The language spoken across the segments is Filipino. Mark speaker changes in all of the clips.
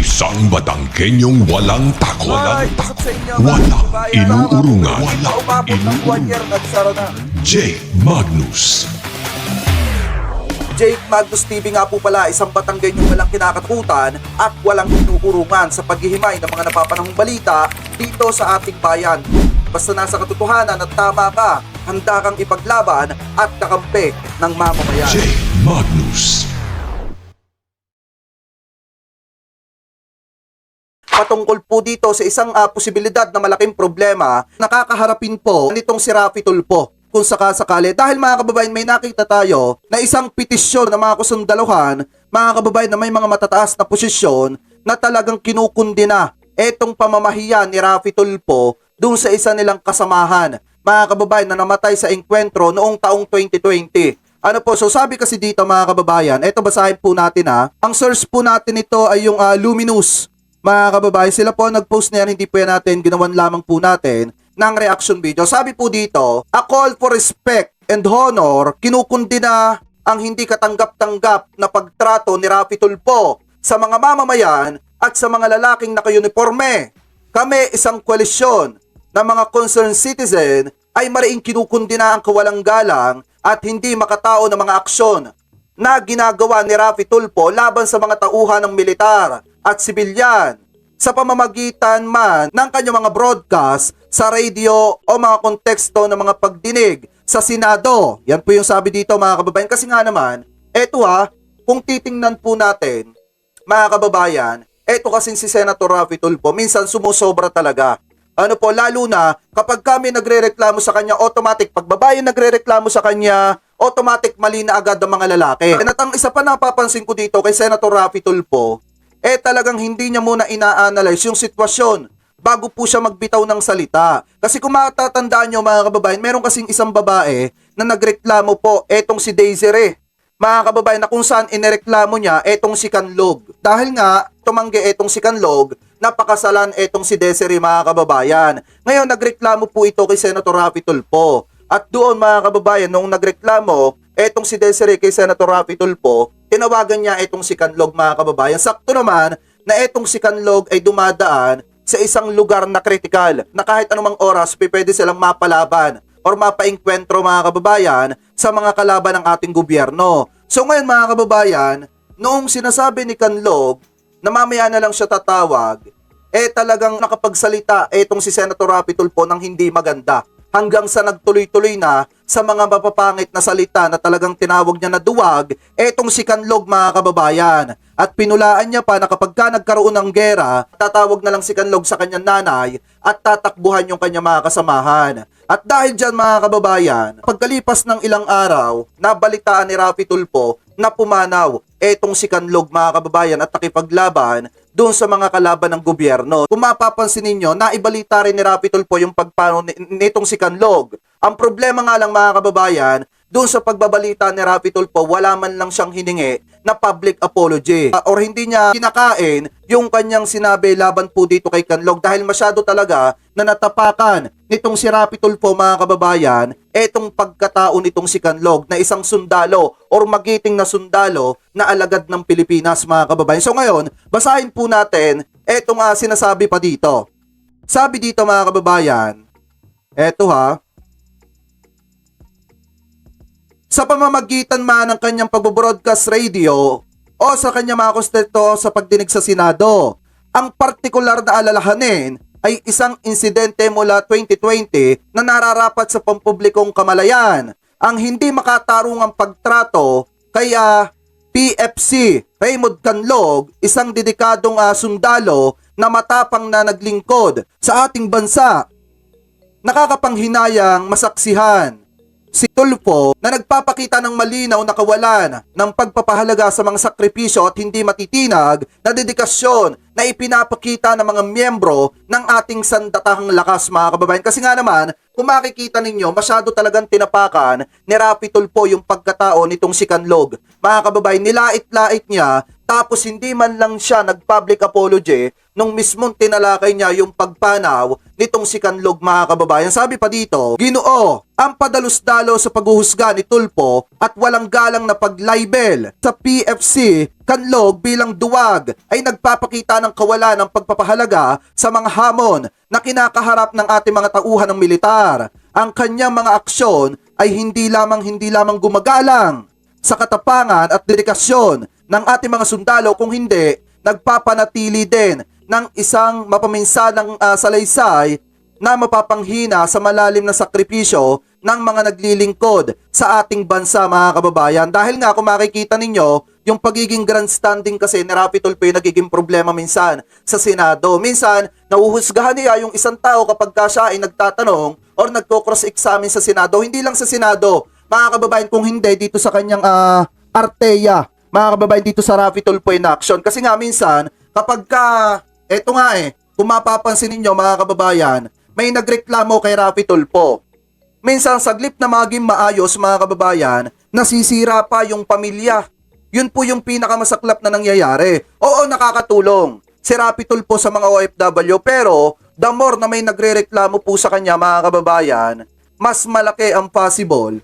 Speaker 1: Isang Batanggenyong walang takot.
Speaker 2: Ay, pasok sa inyo, mga
Speaker 1: Walang
Speaker 2: kababayan,
Speaker 1: inuurungan.
Speaker 2: mga umabot ng 1 year, nagsara na.
Speaker 1: Jake Magnus.
Speaker 2: Jake Magnus TV nga po pala, isang Batanggenyong walang kinakatakutan at walang inuurungan sa paghihimay ng mga napapanahong balita dito sa ating bayan. Basta nasa katotohanan at tama ka, handa kang ipaglaban at kakampi ng mamamayan.
Speaker 1: Jake Magnus.
Speaker 2: Patungkol po dito sa isang posibilidad na malaking problema, nakakaharapin po nitong si Raffy Tulfo kung sakasakali. Dahil mga kababayan, may nakita tayo na isang petisyon ng mga kasundaluhan, mga kababayan na may mga matataas na posisyon na talagang kinukundina etong pamamahiyan ni Raffy Tulfo dun sa isa nilang kasamahan, mga kababayan na namatay sa engkwentro noong taong 2020. Ano po, so sabi kasi dito mga kababayan, eto basahin po natin ang source po natin ito ay yung Luminous. Mga kababayan, sila po nag-post na yan, hindi po yan natin, ginawan lamang po natin ng reaction video. Sabi po dito, a call for respect and honor, kinukundina ang hindi katanggap-tanggap na pagtrato ni Raffy Tulfo sa mga mamamayan at sa mga lalaking naka-uniforme. Kami, isang koalisyon ng mga concerned citizen, ay mariing kinukundina ang kawalang galang at hindi makatao ng mga aksyon na ginagawa ni Raffy Tulfo laban sa mga tauhan ng militar at sibilyan sa pamamagitan man ng kanyang mga broadcast sa radio o mga konteksto ng mga pagdinig sa Senado. Yan po yung sabi dito mga kababayan. Kasi nga naman, eto kung titingnan po natin, mga kababayan, eto kasi si Senator Raffy Tulfo, minsan sumusobra talaga. Ano po, lalo na kapag kami nagrereklamo sa kanya, automatic, pag babae nagrereklamo sa kanya, automatic mali na agad ang mga lalaki. At ang isa pa napapansin ko dito kay Senator Raffy Tulfo, talagang hindi niya muna ina-analyze yung sitwasyon bago po siya magbitaw ng salita. Kasi kung matatandaan nyo mga kababayan, meron kasing isang babae na nagreklamo po, etong si Desiree. Mga kababayan, na kung saan inireklamo niya etong si Canlog. Dahil nga, tumanggi etong si Canlog, napakasalan etong si Desiree mga kababayan. Ngayon, nagreklamo po ito kay Senator Raffy Tulfo. At doon mga kababayan, nung nagreklamo, etong si Desiree kay Senator Raffy Tulfo, tinawagan niya etong si Canlog mga kababayan. Sakto naman na etong si Canlog ay dumadaan sa isang lugar na kritikal na kahit anumang oras pwede silang mapalaban or mapaengkwentro mga kababayan sa mga kalaban ng ating gobyerno. So ngayon mga kababayan, noong sinasabi ni Canlog na mamaya na lang siya tatawag, talagang nakapagsalita etong si Senator Raffy Tulfo ng hindi maganda. Hanggang sa nagtuloy-tuloy na sa mga mapapangit na salita na talagang tinawag niya na duwag, etong si Canlog mga kababayan. At pinulaan niya pa na kapag ka nagkaroon ng gera, tatawag na lang si Canlog sa kanyang nanay at tatakbuhan yung kanyang mga kasamahan. At dahil dyan mga kababayan, pagkalipas ng ilang araw, nabalitaan ni Raffy Tulfo na pumanaw etong si Canlog mga kababayan at nakipaglaban doon sa mga kalaban ng gobyerno. Kung mapapansin ninyo, naibalita rin ni Raffy Tulfo yung pagpano nitong si Canlog. Ang problema nga lang mga kababayan, doon sa pagbabalita ni Raffy Tulfo, wala man lang siyang hiningi na public apology. Or hindi niya kinakain yung kanyang sinabi laban po dito kay Canlog dahil masyado talaga na natapakan nitong si Raffy Tulfo mga kababayan, etong pagkatao nitong si Canlog na isang sundalo or magiting na sundalo na alagad ng Pilipinas mga kababayan. So ngayon, basahin po natin etong sinasabi pa dito. Sabi dito mga kababayan, eto sa pamamagitan man ng kanyang pag-broadcast radio o sa kanyang mga konteksto sa pagdinig sa Senado, ang partikular na alalahanin ay isang insidente mula 2020 na nararapat sa pampublikong kamalayan. Ang hindi makatarungang pagtrato kay PFC Raymond Canlog, isang dedikadong sundalo na matapang na naglingkod sa ating bansa. Nakakapanghinayang masaksihan si Tulfo na nagpapakita ng malinaw na kawalan ng pagpapahalaga sa mga sakripisyo at hindi matitinag na dedikasyon na ipinapakita ng mga miyembro ng ating sandatahang lakas mga kababayan. Kasi nga naman, kung makikita ninyo, masyado talagang tinapakan ni Raffy Tulfo yung pagkatao nitong si Canlog. Mga kababayan, nilait-lait niya, tapos hindi man lang siya nag-public apology nung mismong tinalakay niya yung pagpanaw nitong si Canlog mga kababayan. Sabi pa dito, Ginoo, ang padalus-dalo sa paghuhusga ni Tulfo at walang galang na paglibel sa PFC Kanlog bilang duwag ay nagpapakita ng kawalan ng pagpapahalaga sa mga hamon na kinakaharap ng ating mga tauhan ng militar. Ang kanyang mga aksyon ay hindi lamang gumagalang sa katapangan at dedikasyon ng ating mga sundalo, kung hindi nagpapanatili din ng isang mapaminsanang salaysay na mapapanghina sa malalim na sakripisyo ng mga naglilingkod sa ating bansa, mga kababayan. Dahil nga kung makikita ninyo, yung pagiging grandstanding kasi ni Raffy Tulfo yung nagiging problema minsan sa Senado. Minsan, nauhusgahan niya yung isang tao kapag siya ay nagtatanong or nagko-cross-examine sa Senado. Hindi lang sa Senado, mga kababayan, kung hindi dito sa kanyang Arteya, mga kababayan, dito sa Raffy Tulfo in action. Kasi nga minsan, kapag eto nga kung mapapansin ninyo, mga kababayan, may nagreklamo kay Raffy Tulfo. Minsan, saglip na maging maayos, mga kababayan, nasisira pa yung pamilya. Yun po yung pinakamasaklap na nangyayari. Oo, nakakatulong si Raffy Tulfo sa mga OFW, pero the more na may nagrereklamo po sa kanya, mga kababayan, mas malaki ang possible.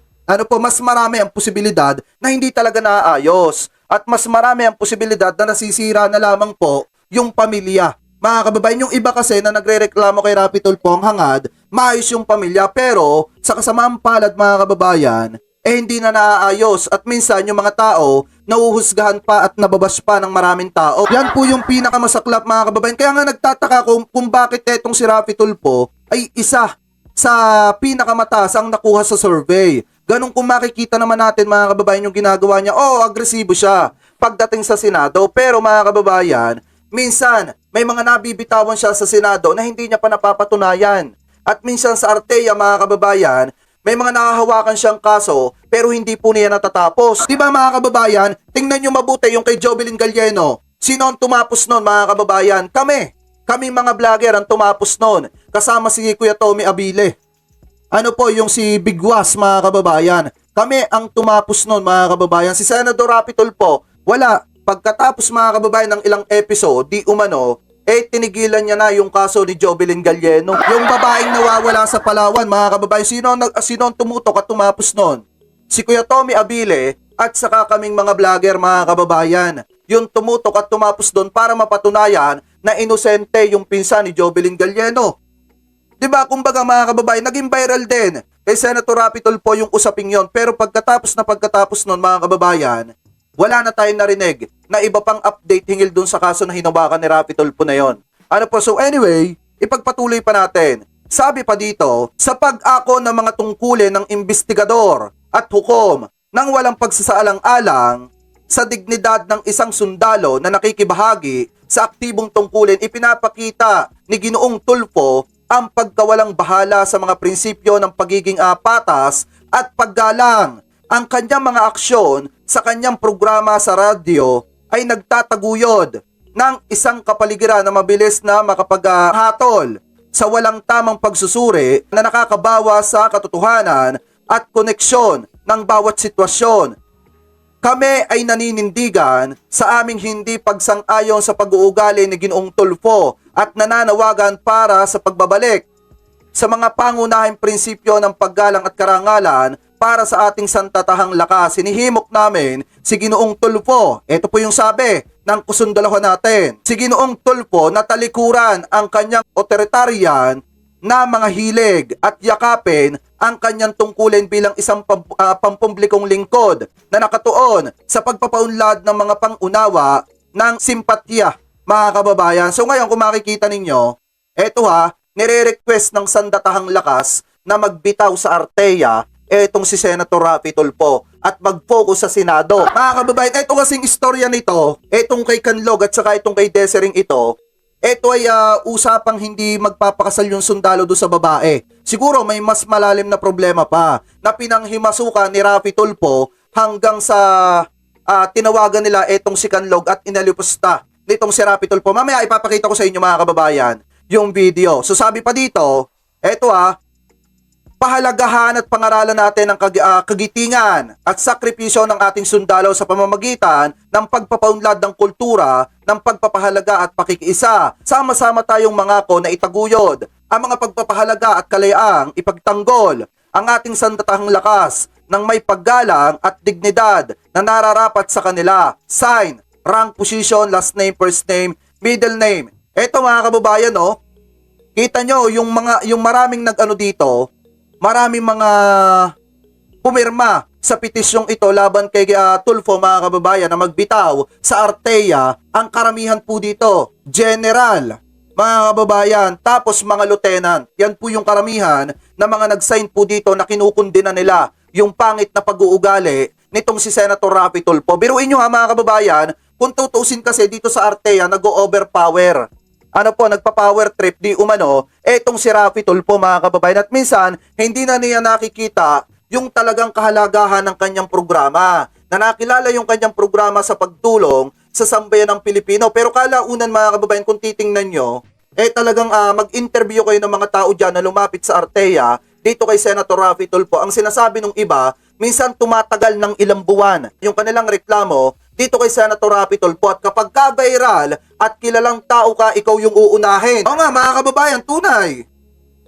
Speaker 2: Mas marami ang posibilidad na hindi talaga naaayos. At mas marami ang posibilidad na nasisira na lamang po yung pamilya. Mga kababayan, yung iba kasi na nagrereklamo kay Raffy Tulfo ang hangad, maayos yung pamilya, pero sa kasamaang palad, mga kababayan, hindi na naaayos at minsan yung mga tao nauhusgahan pa at nababash pa ng maraming tao. Yan po yung pinakamasaklap, mga kababayan. Kaya nga nagtataka kung bakit etong si Raffy Tulfo ay isa sa pinakamataas ang nakuha sa survey. Ganun kung makikita naman natin, mga kababayan, yung ginagawa niya. Agresibo siya pagdating sa Senado, pero mga kababayan, minsan may mga nabibitawan siya sa Senado na hindi niya pa napapatunayan. At minsan sa Arteya, mga kababayan, may mga nakahawakan siyang kaso pero hindi po niya natatapos. Diba, mga kababayan? Tingnan nyo mabuti yung kay Jovelyn Galieno. Sino ang tumapos nun, mga kababayan? Kami mga vlogger ang tumapos nun. Kasama si Kuya Tommy Abile. Yung si Bigwas, mga kababayan. Kami ang tumapos nun, mga kababayan. Si Senador Raffy Tulfo, wala. Pagkatapos, mga kababayan, ng ilang episode, tinigilan niya na yung kaso ni Jovelyn Galieno. Yung babaeng nawawala sa Palawan, mga kababayan, sino ang tumutok at tumapos nun? Si Kuya Tommy Abile at saka kaming mga vlogger, mga kababayan. Yung tumutok at tumapos doon para mapatunayan na inosente yung pinsan ni Jovelyn Galieno. Diba, kumbaga, mga kababayan, naging viral din kay Senator Raffy Tulfo yung usaping yon. Pero pagkatapos nun, mga kababayan, wala na tayong narinig na iba pang update hinggil dun sa kaso na hinawakan ni Raffy Tulfo na yon. So anyway, ipagpatuloy pa natin. Sabi pa dito, sa pag-ako ng mga tungkulin ng investigador at hukom nang walang pagsasaalang-alang sa dignidad ng isang sundalo na nakikibahagi sa aktibong tungkulin, ipinapakita ni Ginoong Tulfo ang pagkawalang bahala sa mga prinsipyo ng pagiging patas at paggalang. Ang kanyang mga aksyon sa kanyang programa sa radyo ay nagtataguyod ng isang kapaligiran na mabilis na makapaghatol sa walang tamang pagsusuri na nakakabawa sa katotohanan at koneksyon ng bawat sitwasyon. Kami ay naninindigan sa aming hindi pagsang-ayon sa pag-uugali ni Ginoong Tulfo at nananawagan para sa pagbabalik sa mga pangunahing prinsipyo ng paggalang at karangalan para sa ating santatahang lakas. Sinihimok namin si Ginoong Tulfo. Ito po yung sabi ng kusundalahan natin. Si Ginoong Tulfo na talikuran ang kanyang otoritarian na mga hilig at yakapin ang kanyang tungkulin bilang isang pampublikong lingkod na nakatuon sa pagpapaunlad ng mga pangunawa ng simpatya, mga kababayan. So ngayon kung makikita ninyo, eto nire-request ng sandatahang lakas na magbitaw sa Arteya etong si Senator Raffy Tulfo at mag-focus sa Senado. Mga kababayan, ito kasing istorya nito, etong kay Kanlog at saka itong kay Desering ito ay usapang hindi magpapakasal yung sundalo do sa babae. Siguro may mas malalim na problema pa na pinanghimasukan ni Raffy Tulfo hanggang sa tinawagan nila etong si Kanlog at inalipusta nitong si Raffy Tulfo. Mamaya ipapakita ko sa inyo, mga kababayan, yung video. So sabi pa dito, eto pahalagahan at pangaralan natin ang kagitingan at sakripisyo ng ating sundalo sa pamamagitan ng pagpapaunlad ng kultura, ng pagpapahalaga at pakikiisa. Sama-sama tayong mangako na itaguyod ang mga pagpapahalaga at kalayaang ipagtanggol ang ating sandatahang lakas ng may paggalang at dignidad na nararapat sa kanila. Sign, rank, position, last name, first name, middle name. Eto mga kababayan, no? Kita nyo, yung maraming nag-ano dito, maraming mga pumirma sa petisyong ito laban kay Tulfo mga kababayan na magbitaw sa Artea. Ang karamihan po dito, general, mga kababayan, tapos mga lieutenant. Yan po yung karamihan na mga nag-sign po dito na kinukundina nila yung pangit na pag-uugali nitong si Senator Raffy Tulfo. Biruin nyo ha mga kababayan, kung tutusin kasi dito sa Artea, nag-overpower. Ano po, nagpa-power trip di umano, etong si Raffy Tulfo mga kababayan. At minsan, hindi na niya nakikita yung talagang kahalagahan ng kanyang programa. Na nakilala yung kanyang programa sa pagtulong sa sambayan ng Pilipino. Pero kalaunan mga kababayan, kung titingnan nyo, talagang mag-interview kayo ng mga tao dyan na lumapit sa Artea, dito kay Senator Raffy Tulfo. Ang sinasabi ng iba, minsan tumatagal ng ilang buwan yung kanilang reklamo dito kay Senator Raffy Tulfo. At kapag ka-viral at kilalang tao ka, ikaw yung uunahin. Oo nga mga kababayan, tunay.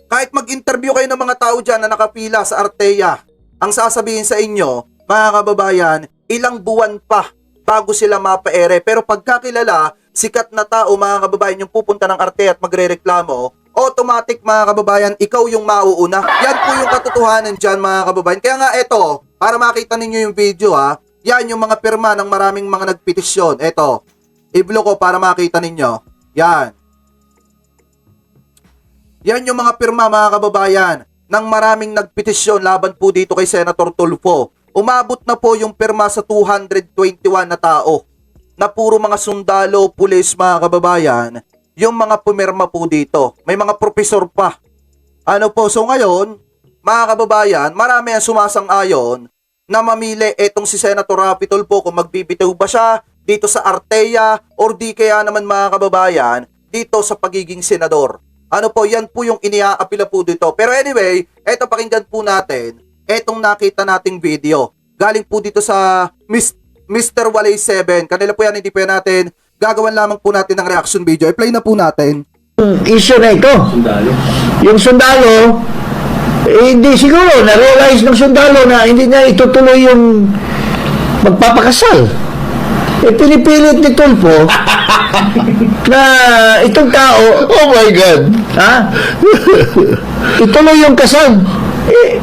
Speaker 2: Kahit mag-interview kayo ng mga tao dyan na nakapila sa Artea, ang sasabihin sa inyo, mga kababayan, ilang buwan pa bago sila mapaere. Pero pagkakilala, sikat na tao, mga kababayan, yung pupunta ng Artea at magrereklamo, automatic, mga kababayan, ikaw yung mauuna. Yan po yung katotohanan dyan, mga kababayan. Kaya nga, eto, para makita ninyo yung video, ha, yan yung mga pirma ng maraming mga nagpetisyon. Eto, i-blow ko para makita ninyo. Yan. Yan yung mga pirma, mga kababayan, ng maraming nagpetisyon laban po dito kay Senator Tulfo. Umabot na po yung pirma sa 221 na tao na puro mga sundalo, pulis, mga kababayan, yung mga pumirma po dito. May mga profesor pa. Ano po, so ngayon, mga kababayan, marami ang sumasang-ayon na mamili etong si Senator Raffy Tulfo kung magbibitaw ba siya dito sa Artea or di kaya naman mga kababayan dito sa pagiging senador. Ano po, yan po yung iniaapila po dito. Pero anyway, eto pakinggan po natin etong nakita nating video. Galing po dito sa Mr. Walay 7. Kanila po yan, hindi po yan natin. Gagawan lamang po natin ng reaction video. I-play na po natin.
Speaker 3: Issue na ito. Sundalo. Yung sundalo, hindi siguro na-realize ng sundalo na hindi niya itutuloy yung magpapakasal. Pinipilit ni Tulfo na itong tao, oh my God, ha? Ituloy yung kasal.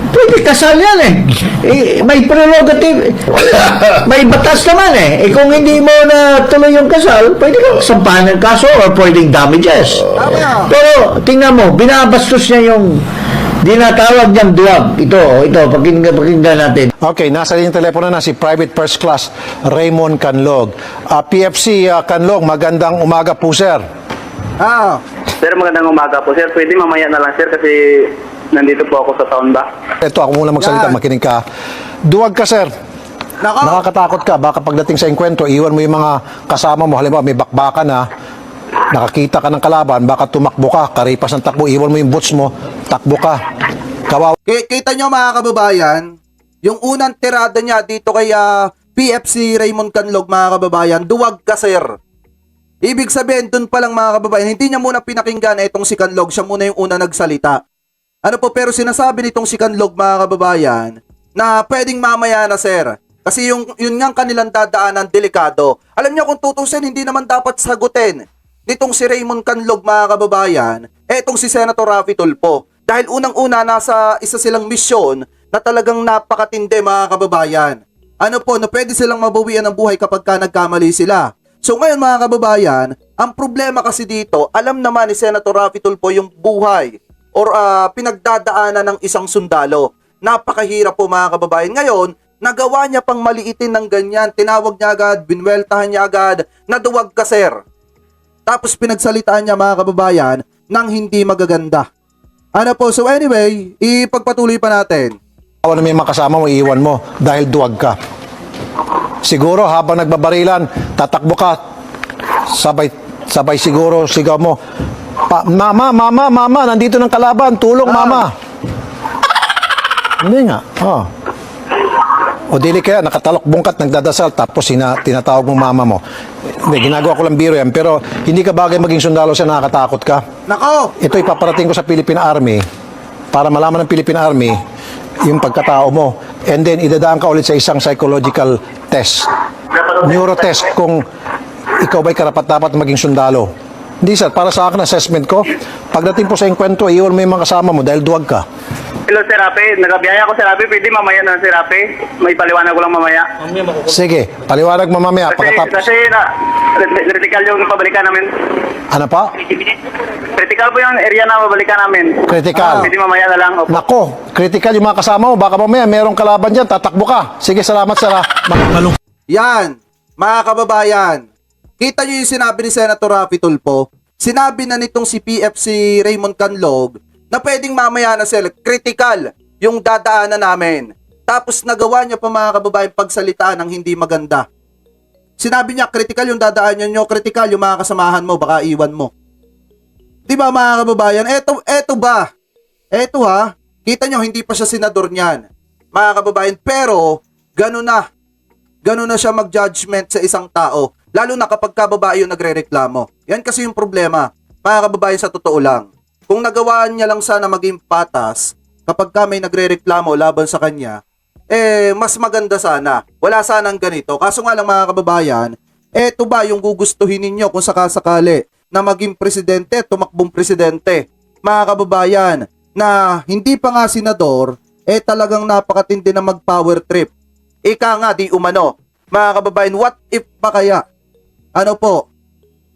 Speaker 3: Pwede kasal yan may prerogative. May batas naman kung hindi mo na tuloy yung kasal, pwede kang sampahan ng kaso or pwedeng damages. Pero, tingnan mo, binabastos niya yung dinatawag niyang duwag. Ito, pakinggan natin.
Speaker 4: Okay, nasa linyang telepono na si Private First Class Raymond Canlog. PFC Canlog, magandang umaga po, sir.
Speaker 5: Sir, magandang umaga po, sir. Pwede mamaya na lang, sir, kasi nandito po ako sa town ba?
Speaker 4: Ito, ako muna magsalita, makinig ka. Duwag ka, sir. Nakakatakot ka. Baka pagdating sa enkwentro, iwan mo yung mga kasama mo. Halimbawa, may bakbakan na, nakakita ka ng kalaban, baka tumakbo ka, karipas ng takbo, iwan mo yung boots mo, takbo ka. Kawawa.
Speaker 2: Kita nyo mga kababayan, yung unang tirada niya dito kay PFC Raymond Canlog, mga kababayan, duwag ka, sir. Ibig sabihin, dun pa lang mga kababayan, hindi niya muna pinakinggan itong si Canlog, siya muna yung una nagsalita. Ano po, pero sinasabi nitong si Canlog, mga kababayan, na pwedeng mamaya na, sir. Kasi yun nga kanilang dadaanan, delikado. Alam niyo kung tutusin, hindi naman dapat sagutin nitong si Raymond Canlog, mga kababayan, etong si Senator Raffy Tulfo. Dahil unang-una, nasa isa silang misyon na talagang napakatindi, mga kababayan. Ano po, na pwede silang mabawian ng buhay kapag ka nagkamali sila. So ngayon, mga kababayan, ang problema kasi dito, alam naman ni Senator Raffy Tulfo yung buhay or pinagdadaanan ng isang sundalo. Napakahirap po, mga kababayan. Ngayon, nagawa niya pang maliitin ng ganyan. Tinawag niya agad, binweltahan niya agad, naduwag ka, sir. Tapos pinagsalitaan niya, mga kababayan, ng hindi magaganda. Ano po, so anyway, ipagpatuloy pa natin.
Speaker 4: Ano may mga kasama mo, iiwan mo dahil duwag ka. Siguro habang nagbabarilan, tatakbo ka, sabay siguro sigaw mo, mama, nandito ng kalaban, tulong mama. Hindi nga. O dili kaya, nakatalok bungkat, nagdadasal, tapos tinatawag mong mama mo. Hindi, ginagawa ko lang biro yan, pero hindi ka bagay maging sundalo siya, nakakatakot ka.
Speaker 2: Nako!
Speaker 4: Ito ipaparating ko sa Philippine Army, para malaman ng Philippine Army, yung pagkatao mo. And then, idadaan ka ulit sa isang psychological test. Neuro test, kung ikaw ba'y karapat-dapat maging sundalo? Hindi sir, para sa akin assessment ko, pagdating po sa engkwentro, iwan mo yung mga kasama mo dahil duwag ka.
Speaker 5: Hello, Sir Rafi. Nagabiyaya ko, Sir Rafi. Pwede mamaya na, Sir Rafi. May paliwanag ko lang mamaya.
Speaker 4: Sige, paliwanag mo mamaya.
Speaker 5: Kasi critical yung pabalikan namin.
Speaker 4: Ano pa?
Speaker 5: Critical po yung area na pabalikan namin.
Speaker 4: Critical.
Speaker 5: Pwede mamaya na lang. Opo.
Speaker 4: Nako, critical yung mga kasama mo. Baka mamaya merong kalaban dyan, tatakbo ka. Sige, salamat sir.
Speaker 2: Yan, mga kababayan. Kita nyo yung sinabi ni Senator Rafi Tulfo. Sinabi na nitong si PFC Raymond Canlog na pwedeng mamaya na sila, critical yung dadaanan namin. Tapos nagawa niya pa mga kababayan pagsalitaan ng hindi maganda. Sinabi niya, critical yung dadaanan nyo, critical yung mga kasamahan mo, baka iwan mo. Di ba mga kababayan? Eto ba? Eto ha, kita nyo, hindi pa siya senador niyan. Mga kababayan, pero gano'n na siya mag-judgment sa isang tao. Lalo na kapag kababae yung nagre-reklamo. Yan kasi yung problema. Mga kababayan, sa totoo lang. Kung nagawaan niya lang sana maging patas, kapag ka may nagre-reklamo laban sa kanya, mas maganda sana. Wala sanang ganito. Kaso nga lang mga kababayan, eto ba yung gugustuhin ninyo kung sakasakali na maging presidente, tumakbong presidente? Mga kababayan, na hindi pa nga senador, talagang napakatindi na mag-power trip. Ika nga, di umano. Mga kababayan, what if pa kaya? Ano po?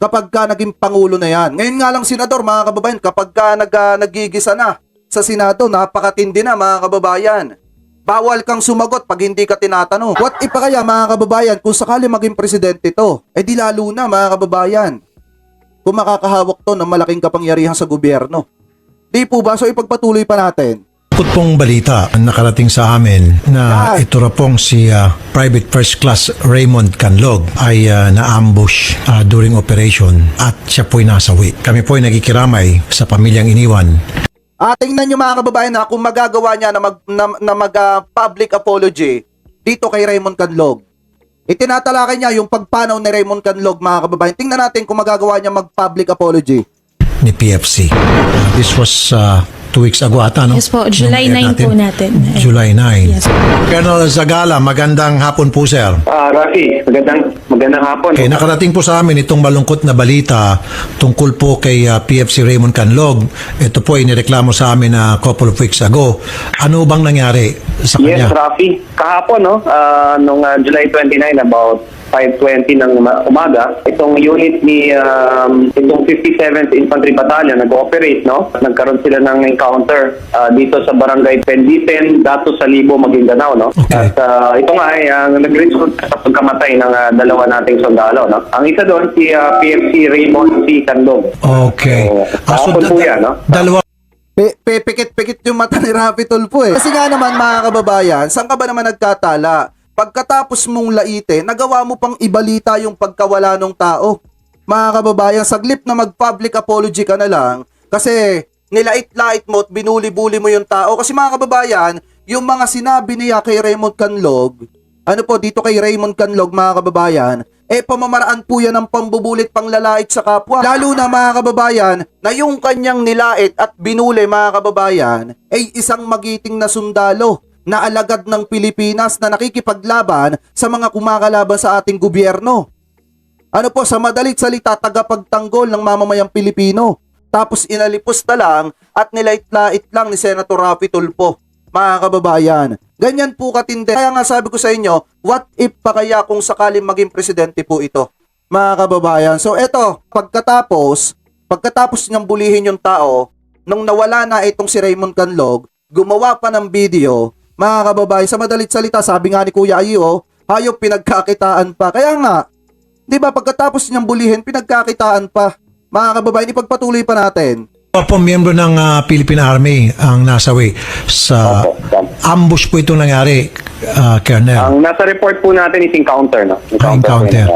Speaker 2: Kapag ka naging pangulo na yan. Ngayon nga lang senador, mga kababayan, kapag ka nagigisa na sa Senado, napakatindi na mga kababayan. Bawal kang sumagot pag hindi ka tinatanong. What if pa kaya mga kababayan kung sakali maging presidente to? Di lalo na mga kababayan. Kung makakahawak to ng malaking kapangyarihan sa gobyerno. Di po ba? So ipagpatuloy pa natin.
Speaker 6: Bukod pong balita nakarating sa amin na ito na pong si Private First Class Raymond Canlog ay na-ambush during operation at siya po'y nasawi. Kami po'y nagkikiramay sa pamilyang iniwan.
Speaker 2: Tingnan nyo mga kababayan na kung magagawa niya na mag-public apology dito kay Raymond Canlog. Itinatalakay niya yung pagpanaw ni Raymond Canlog mga kababayan. Tingnan natin kung magagawa niya mag-public apology.
Speaker 6: Ni PFC. This was 2 weeks ago ata, no?
Speaker 7: Yes po, July
Speaker 6: Nung
Speaker 7: 9 po natin.
Speaker 6: July 9.
Speaker 7: Yes.
Speaker 6: Colonel Zagala, magandang hapon po, sir.
Speaker 5: Rafi, magandang hapon.
Speaker 6: Nakarating po sa amin itong malungkot na balita tungkol po kay PFC Raymond Canlog. Ito po ay nireklamo sa amin a couple of weeks ago. Ano bang nangyari sa kanya?
Speaker 5: Yes, Rafi. Kahapon, no? Nung July 29, about 5:20 ng umaga, itong unit ni itong 57th Infantry Battalion nag-ooperate, no? Nagkaroon sila ng encounter dito sa Barangay Pendipen, Dato Salibo, Maguindanao, no?
Speaker 6: Okay.
Speaker 5: At ito nga ay nag-result sa pagkamatay ng dalawa nating sundalo, no? Ang isa doon si PFC Raymond C. Canlog.
Speaker 6: Okay.
Speaker 5: Kahapon po yan, no?
Speaker 6: Dalawa
Speaker 2: Pikit-pikit yung mata ni Rafi Tulfo eh. Kasi nga naman mga kababayan, saan ka ba naman nagkatala? Pagkatapos mong laite, nagawa mo pang ibalita yung pagkawala ng tao. Mga kababayan, saglip na mag-public apology ka na lang kasi nilait-lait mo at binuli-buli mo yung tao. Kasi mga kababayan, yung mga sinabi niya kay Raymond Canlog, dito kay Raymond Canlog mga kababayan, pamamaraan po yan ng pambubulit panglalait sa kapwa. Lalo na mga kababayan, na yung kanyang nilait at binuli mga kababayan, ay isang magiting na sundalo na alagad ng Pilipinas na nakikipaglaban sa mga kumakalaban sa ating gobyerno. Sa madalit salita, tagapagtanggol ng mamamayang Pilipino. Tapos inalipos na lang at nilait-lait lang ni Senator Rafi Tulfo. Mga kababayan, ganyan po katindi. Kaya nga sabi ko sa inyo, what if pa kaya kung sakaling maging presidente po ito? Mga kababayan, so eto, pagkatapos niyang bulihin yung tao, nung nawala na itong si Raymond Canlog, gumawa pa ng video. Mga kababayan, sa madalit salita, sabi nga ni Kuya Ayo, hayop pinagkakitaan pa. Kaya nga, di ba pagkatapos niyang bulihin, pinagkakitaan pa. Mga kababayan, ipagpatuloy pa natin.
Speaker 6: po miyembro ng Philippine Army ang nasawi sa ambush po itong nangyari, Colonel.
Speaker 5: Ang nasa report po natin is encounter, no?
Speaker 6: Encounter.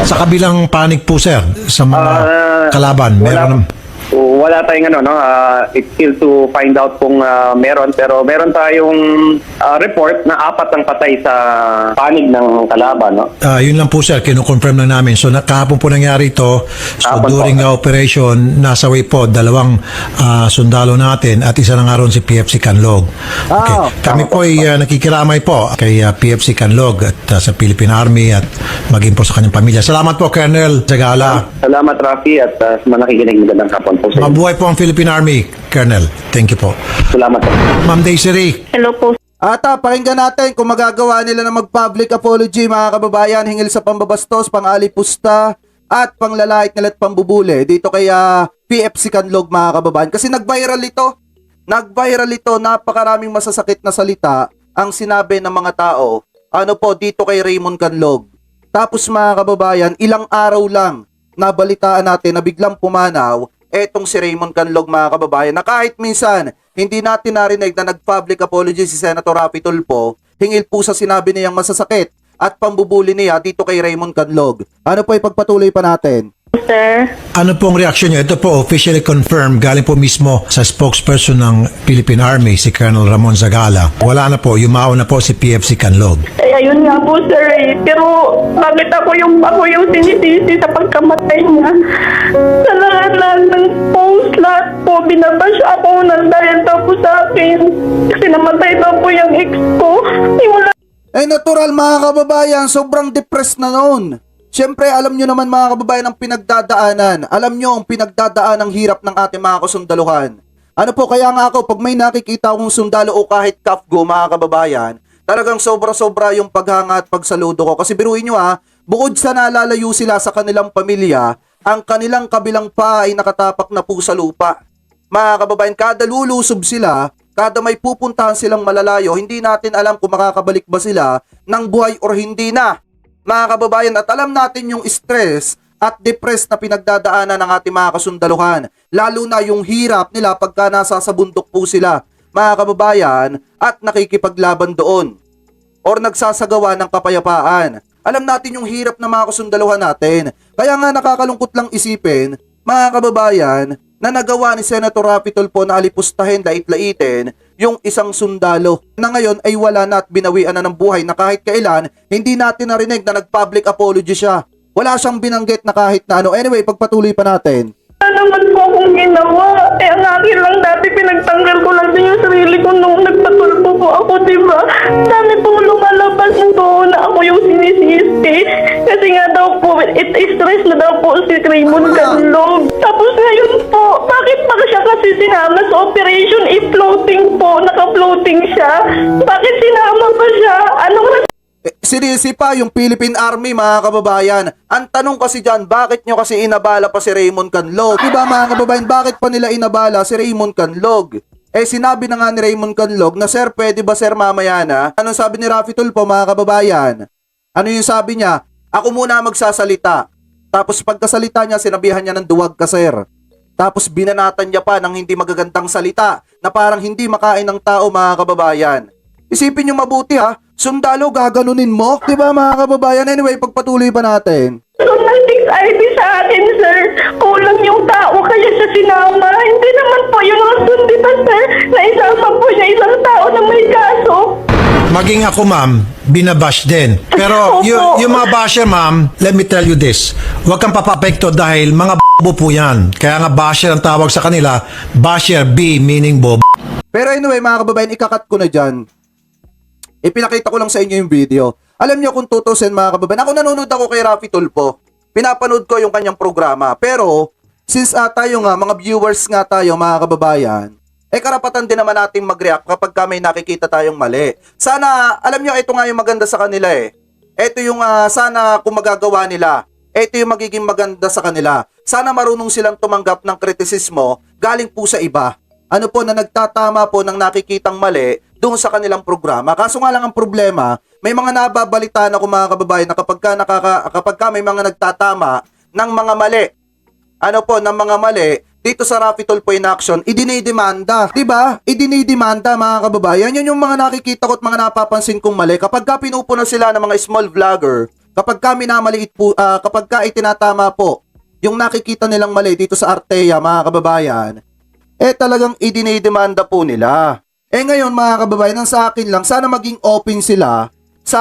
Speaker 6: Sa kabilang panig po, sir, sa mga kalaban, meron
Speaker 5: wala tayong it's still to find out kung meron, pero meron tayong report na 4 ang patay sa panig ng kalaban, no?
Speaker 6: Yun lang po sir, kinukonfirm lang namin. So kahapon po nangyari ito. So
Speaker 5: Kahapon
Speaker 6: during
Speaker 5: po.
Speaker 6: the operation, nasa way po 2 sundalo natin at isa na nga ron si PFC Canlog. Okay. Kami po ay nakikiramay po kay PFC Canlog at sa Philippine Army at maging po sa kanyang pamilya. Salamat po Colonel Zagala.
Speaker 5: Salamat, Rafi, at manakikinig, magandang hapon po sa inyo.
Speaker 6: Mabuhay po ang Philippine Army, Colonel. Thank you po.
Speaker 5: Salamat po.
Speaker 6: Ma'am Desiree.
Speaker 7: Hello po.
Speaker 2: Ata, pakinggan natin kung magagawa nila na mag-public apology, mga kababayan, hingil sa pambabastos, pang-alipusta, at panglalait nila at pambubuli dito kay PFC Canlog, mga kababayan. Kasi nag-viral ito. Nag-viral ito, napakaraming masasakit na salita ang sinabi ng mga tao, dito kay Raymond Canlog. Tapos mga kababayan, ilang araw lang nabalitaan natin na biglang pumanaw etong si Raymond Canlog, mga kababayan, na kahit minsan hindi natin narinig na nag-public apology si Senator Rafi Tulfo hingil po sa sinabi niyang masasakit at pambubuli niya dito kay Raymond Canlog. Ano po ipagpatuloy pa natin?
Speaker 7: Sir.
Speaker 6: Ano pong reaksyon niyo? Ito po officially confirmed galing po mismo sa spokesperson ng Philippine Army, si Colonel Ramon Zagala. Wala na po, yumao na po si PFC Canlog.
Speaker 7: Ayun nga po sir pero bakit ako yung sinisisi sa pagkamatay niya? Sa lahat ng post, lahat po, binabash ako ng dahil daw po sa akin. Kasi namatay daw po yung ex ko. Wala.
Speaker 2: Natural, mga kababayan, sobrang depressed na noon. Siyempre, alam nyo naman, mga kababayan, ang pinagdadaanan. Alam nyo ang pinagdadaan ng hirap ng ating mga kasundaluhan. Kaya nga ako, pag may nakikita akong sundalo o kahit kafgo, mga kababayan, talagang sobra-sobra yung paghanga at pagsaludo ko. Kasi biruin nyo bukod sa nalalayo sila sa kanilang pamilya, ang kanilang kabilang pa ay nakatapak na po sa lupa. Mga kababayan, kada lulusob sila, kada may pupuntahan silang malalayo, hindi natin alam kung makakabalik ba sila ng buhay or hindi na. Mga kababayan, at alam natin yung stress at depressed na pinagdadaanan ng ating mga kasundaluhan. Lalo na yung hirap nila pagka nasa sa bundok po sila, mga kababayan, at nakikipaglaban doon or nagsasagawa ng kapayapaan. Alam natin yung hirap ng mga kasundaluhan natin. Kaya nga nakakalungkot lang isipin, mga kababayan, na nagawa ni Senator Rafi Tulfo na alipustahin, lait-laitin yung isang sundalo na ngayon ay wala na at binawian na ng buhay na kahit kailan hindi natin narinig na nag-public apology siya. Wala siyang binanggit na kahit na ano. Anyway, pagpatuloy pa natin.
Speaker 7: Ano naman po akong ginawa? Ang akin lang dati, pinagtanggal ko lang din yung sarili ko nung nagpatulpo po ako, diba? Dami pong lumalabas doon na ako yung sinisisi. Kasi nga daw po, stress na daw po si Raymond Canlog. Tapos ngayon po, bakit pa siya kasi sinama sa operation? I-floating po, naka-floating siya. Bakit sinama pa siya? Anong
Speaker 2: Sinisi pa yung Philippine Army, mga kababayan. Ang tanong kasi dyan, bakit nyo kasi inabala pa si Raymond Canlog? Diba mga kababayan, bakit pa nila inabala si Raymond Canlog? Sinabi na nga ni Raymond Canlog na, sir, pwede ba sir mamaya na? Anong sabi ni Rafi Tulfo, mga kababayan? Ano yung sabi niya? Ako muna magsasalita. Tapos pagkasalita niya, sinabihan niya ng duwag ka, sir. Tapos binanatan niya pa ng hindi magagandang salita na parang hindi makain ng tao, mga kababayan. Isipin nyo mabuti sundalo gaganunin mo? Diba mga kababayan? Anyway, pagpatuloy pa natin.
Speaker 7: ng 6 ID sa akin, sir? Kulang yung tao kaya siya sinama. Hindi naman po yung rason, di ba, sir? Naisama po niya isang tao na may kaso.
Speaker 6: Maging ako, ma'am, binabash din. Pero yung mga basher, ma'am, let me tell you this. Huwag kang papapekto dahil mga bobo po yan. Kaya nga basher ang tawag sa kanila. Basher, B, meaning bob.
Speaker 2: Pero anyway, mga kababayan, ikakat ko na dyan. Ipinakita ko lang sa inyo yung video. Alam niyo kung tutusin, mga kababayan, ako nanonood ako kay Rafi Tulfo. Pinapanood ko yung kanyang programa. Pero, since tayo nga, mga viewers nga tayo, mga kababayan, karapatan din naman nating mag-react kapag may nakikita tayong mali. Sana, alam niyo, ito nga yung maganda sa kanila Ito yung sana kung magagawa nila. Ito yung magiging maganda sa kanila. Sana marunong silang tumanggap ng kritisismo galing po sa iba. Ano po na nagtatama po ng nakikitang mali doon sa kanilang programa. Kaso nga lang ang problema, may mga nababalita na mga kababayan na kapag may mga nagtatama ng mga mali, ng mga mali, dito sa Rafi Tulfo in Action, idinidemanda. Diba? Idinidemanda, mga kababayan. Yan yung mga nakikita ko at mga napapansin kong mali. Kapag pinupuno sila ng mga small vlogger, kapag itinatama po yung nakikita nilang mali dito sa Artea, mga kababayan, talagang idinidemanda po nila. Ngayon mga kababayan, ang sa akin lang, sana maging open sila sa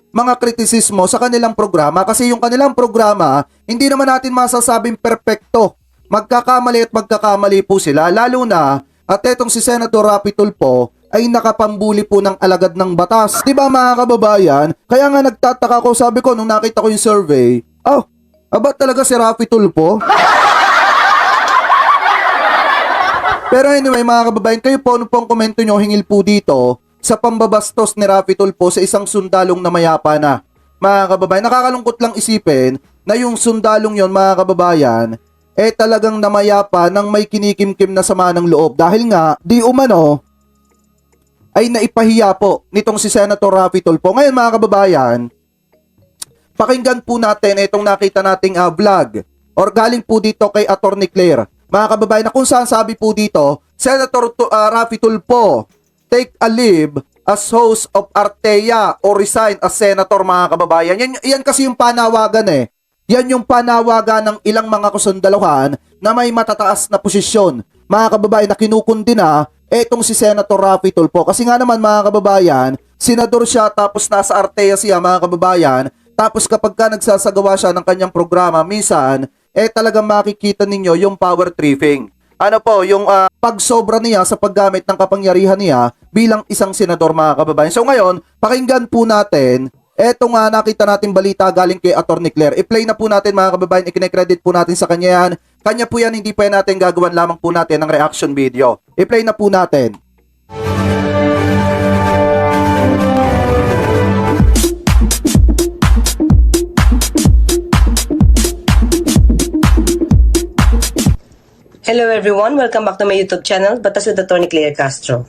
Speaker 2: mga kritisismo sa kanilang programa kasi yung kanilang programa, hindi naman natin masasabing perpekto. Magkakamali at magkakamali po sila, lalo na at etong si Senator Raffy Tulfo ay nakapambuli po ng alagad ng batas. Diba mga kababayan? Kaya nga nagtataka ko, sabi ko nung nakita ko yung survey, aba talaga si Raffy Tulfo? Pero anyway mga kababayan, kayo po ano pong komento nyo hingil po dito sa pambabastos ni Raffy Tulfo sa isang sundalong na mayapa na. Mga kababayan, nakakalungkot lang isipin na yung sundalong yon mga kababayan, talagang namayapa ng may kinikimkim na sama ng loob. Dahil nga, di umano, ay naipahiya po nitong si Senator Raffy Tulfo. Ngayon mga kababayan, pakinggan po natin itong nakita nating vlog or galing po dito kay Attorney Claire. Mga kababayan, na kung saan sabi po dito, Senator Raffy Tulfo, take a leave as host of Artea or resign as senator mga kababayan. Yan kasi yung panawagan Yan yung panawagan ng ilang mga kasundaluhan na may matataas na posisyon. Mga kababayan, na kinukundi na etong si Senator Raffy Tulfo. Kasi nga naman mga kababayan, senador siya tapos nasa Artea siya mga kababayan. Tapos kapag ka nagsasagawa siya ng kanyang programa, minsan, talagang makikita ninyo yung power tripping. Ano po, yung pagsobra niya sa paggamit ng kapangyarihan niya bilang isang senador mga kababayan. So ngayon, pakinggan po natin, eto nga nakita natin balita galing kay Attorney Claire. I-play na po natin mga kababayan, i-credit po natin sa kanya yan. Kanya po yan, hindi pa natin gagawan lamang po natin ng reaction video. I-play na po natin.
Speaker 8: Hello everyone, welcome back to my YouTube channel, Batas with Attorney Claire Castro.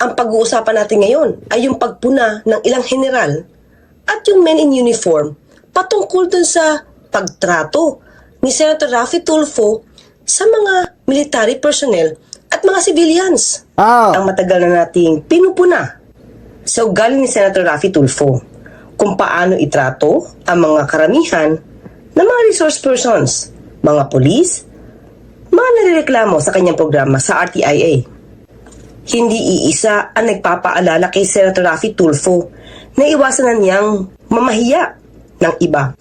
Speaker 8: Ang pag-uusapan natin ngayon ay yung pagpuna ng ilang general at yung men in uniform patungkol dun sa pagtrato ni Senator Raffy Tulfo sa mga military personnel at mga civilians. Ang matagal na nating pinupuna sa ugali ni Senator Raffy Tulfo kung paano itrato ang mga karamihan ng mga resource persons, mga police, mga nalireklamo sa kanyang programa sa RTIA. Hindi iisa ang nagpapaalala kay Senator Raffy Tulfo na iwasan na niyang mamahiya ng iba.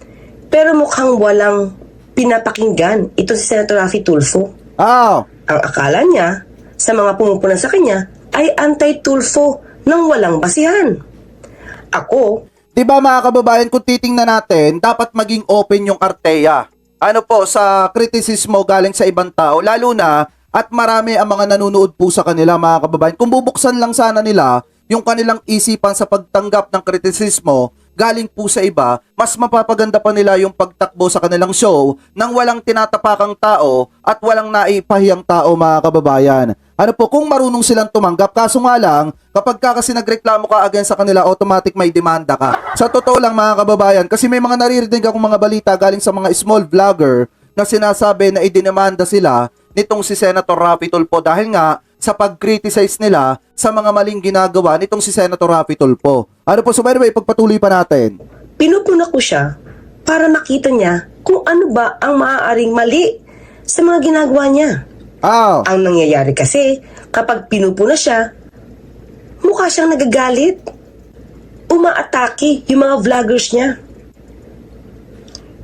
Speaker 8: Pero mukhang walang pinapakinggan ito si Senator Raffy Tulfo. Ang akala niya sa mga pumupunan sa kanya ay anti-Tulfo nang walang basihan. Ako,
Speaker 2: diba mga kababayan, kung titingnan natin, dapat maging open yung Artea. Ano po, sa kritisismo galing sa ibang tao, lalo na at marami ang mga nanonood po sa kanila mga kababayan. Kung bubuksan lang sana nila yung kanilang isipan sa pagtanggap ng kritisismo galing po sa iba, mas mapapaganda pa nila yung pagtakbo sa kanilang show nang walang tinatapakang tao at walang naipahiyang tao mga kababayan. Ano po, kung marunong silang tumanggap, kaso nga lang, kapag kasi nagreklamo ka against sa kanila, automatic may demanda ka. Sa totoo lang mga kababayan, kasi may mga naririnig akong mga balita galing sa mga small vlogger na sinasabi na idinimanda sila nitong si Senator Raffy Tulfo dahil nga sa pag-criticize nila sa mga maling ginagawa nitong si Senator Raffy Tulfo. Ano po, so by the way, pagpatuloy pa natin.
Speaker 8: pinupuna ko siya para makita niya kung ano ba ang maaaring mali sa mga ginagawa niya. Ang nangyayari kasi, kapag pinupuna siya, mukha siyang nagagalit. Umaatake yung mga vloggers niya.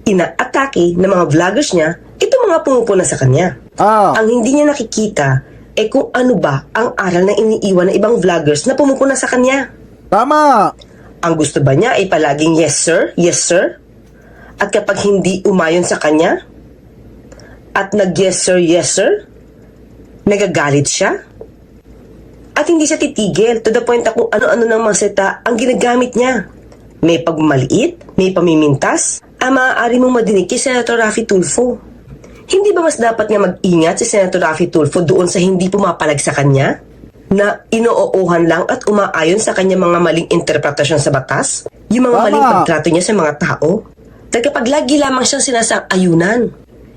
Speaker 8: Inaatake ng mga vloggers niya itong mga pumupuna sa kanya. Ang hindi niya nakikita kung ano ba ang aral na iniiwan ng ibang vloggers na pumupuna sa kanya.
Speaker 2: Tama!
Speaker 8: Ang gusto ba niya ay palaging yes sir? At kapag hindi umayon sa kanya, at nag-yes sir, nagagalit siya? At hindi siya titigil to the point na kung ano-ano ng mga salita ang ginagamit niya. May pagmaliit, may pamimintas, ang maaari mong madinig kay Senator Raffy Tulfo. Hindi ba mas dapat nga mag-ingat si Senator Raffy Tulfo doon sa hindi pumapalag sa kanya? Na inoohan lang at umaayon sa kanya mga maling interpretasyon sa batas? Yung mga maling pagtrato niya sa mga tao? Dahil kapag lagi lamang siyang sinasang-ayunan,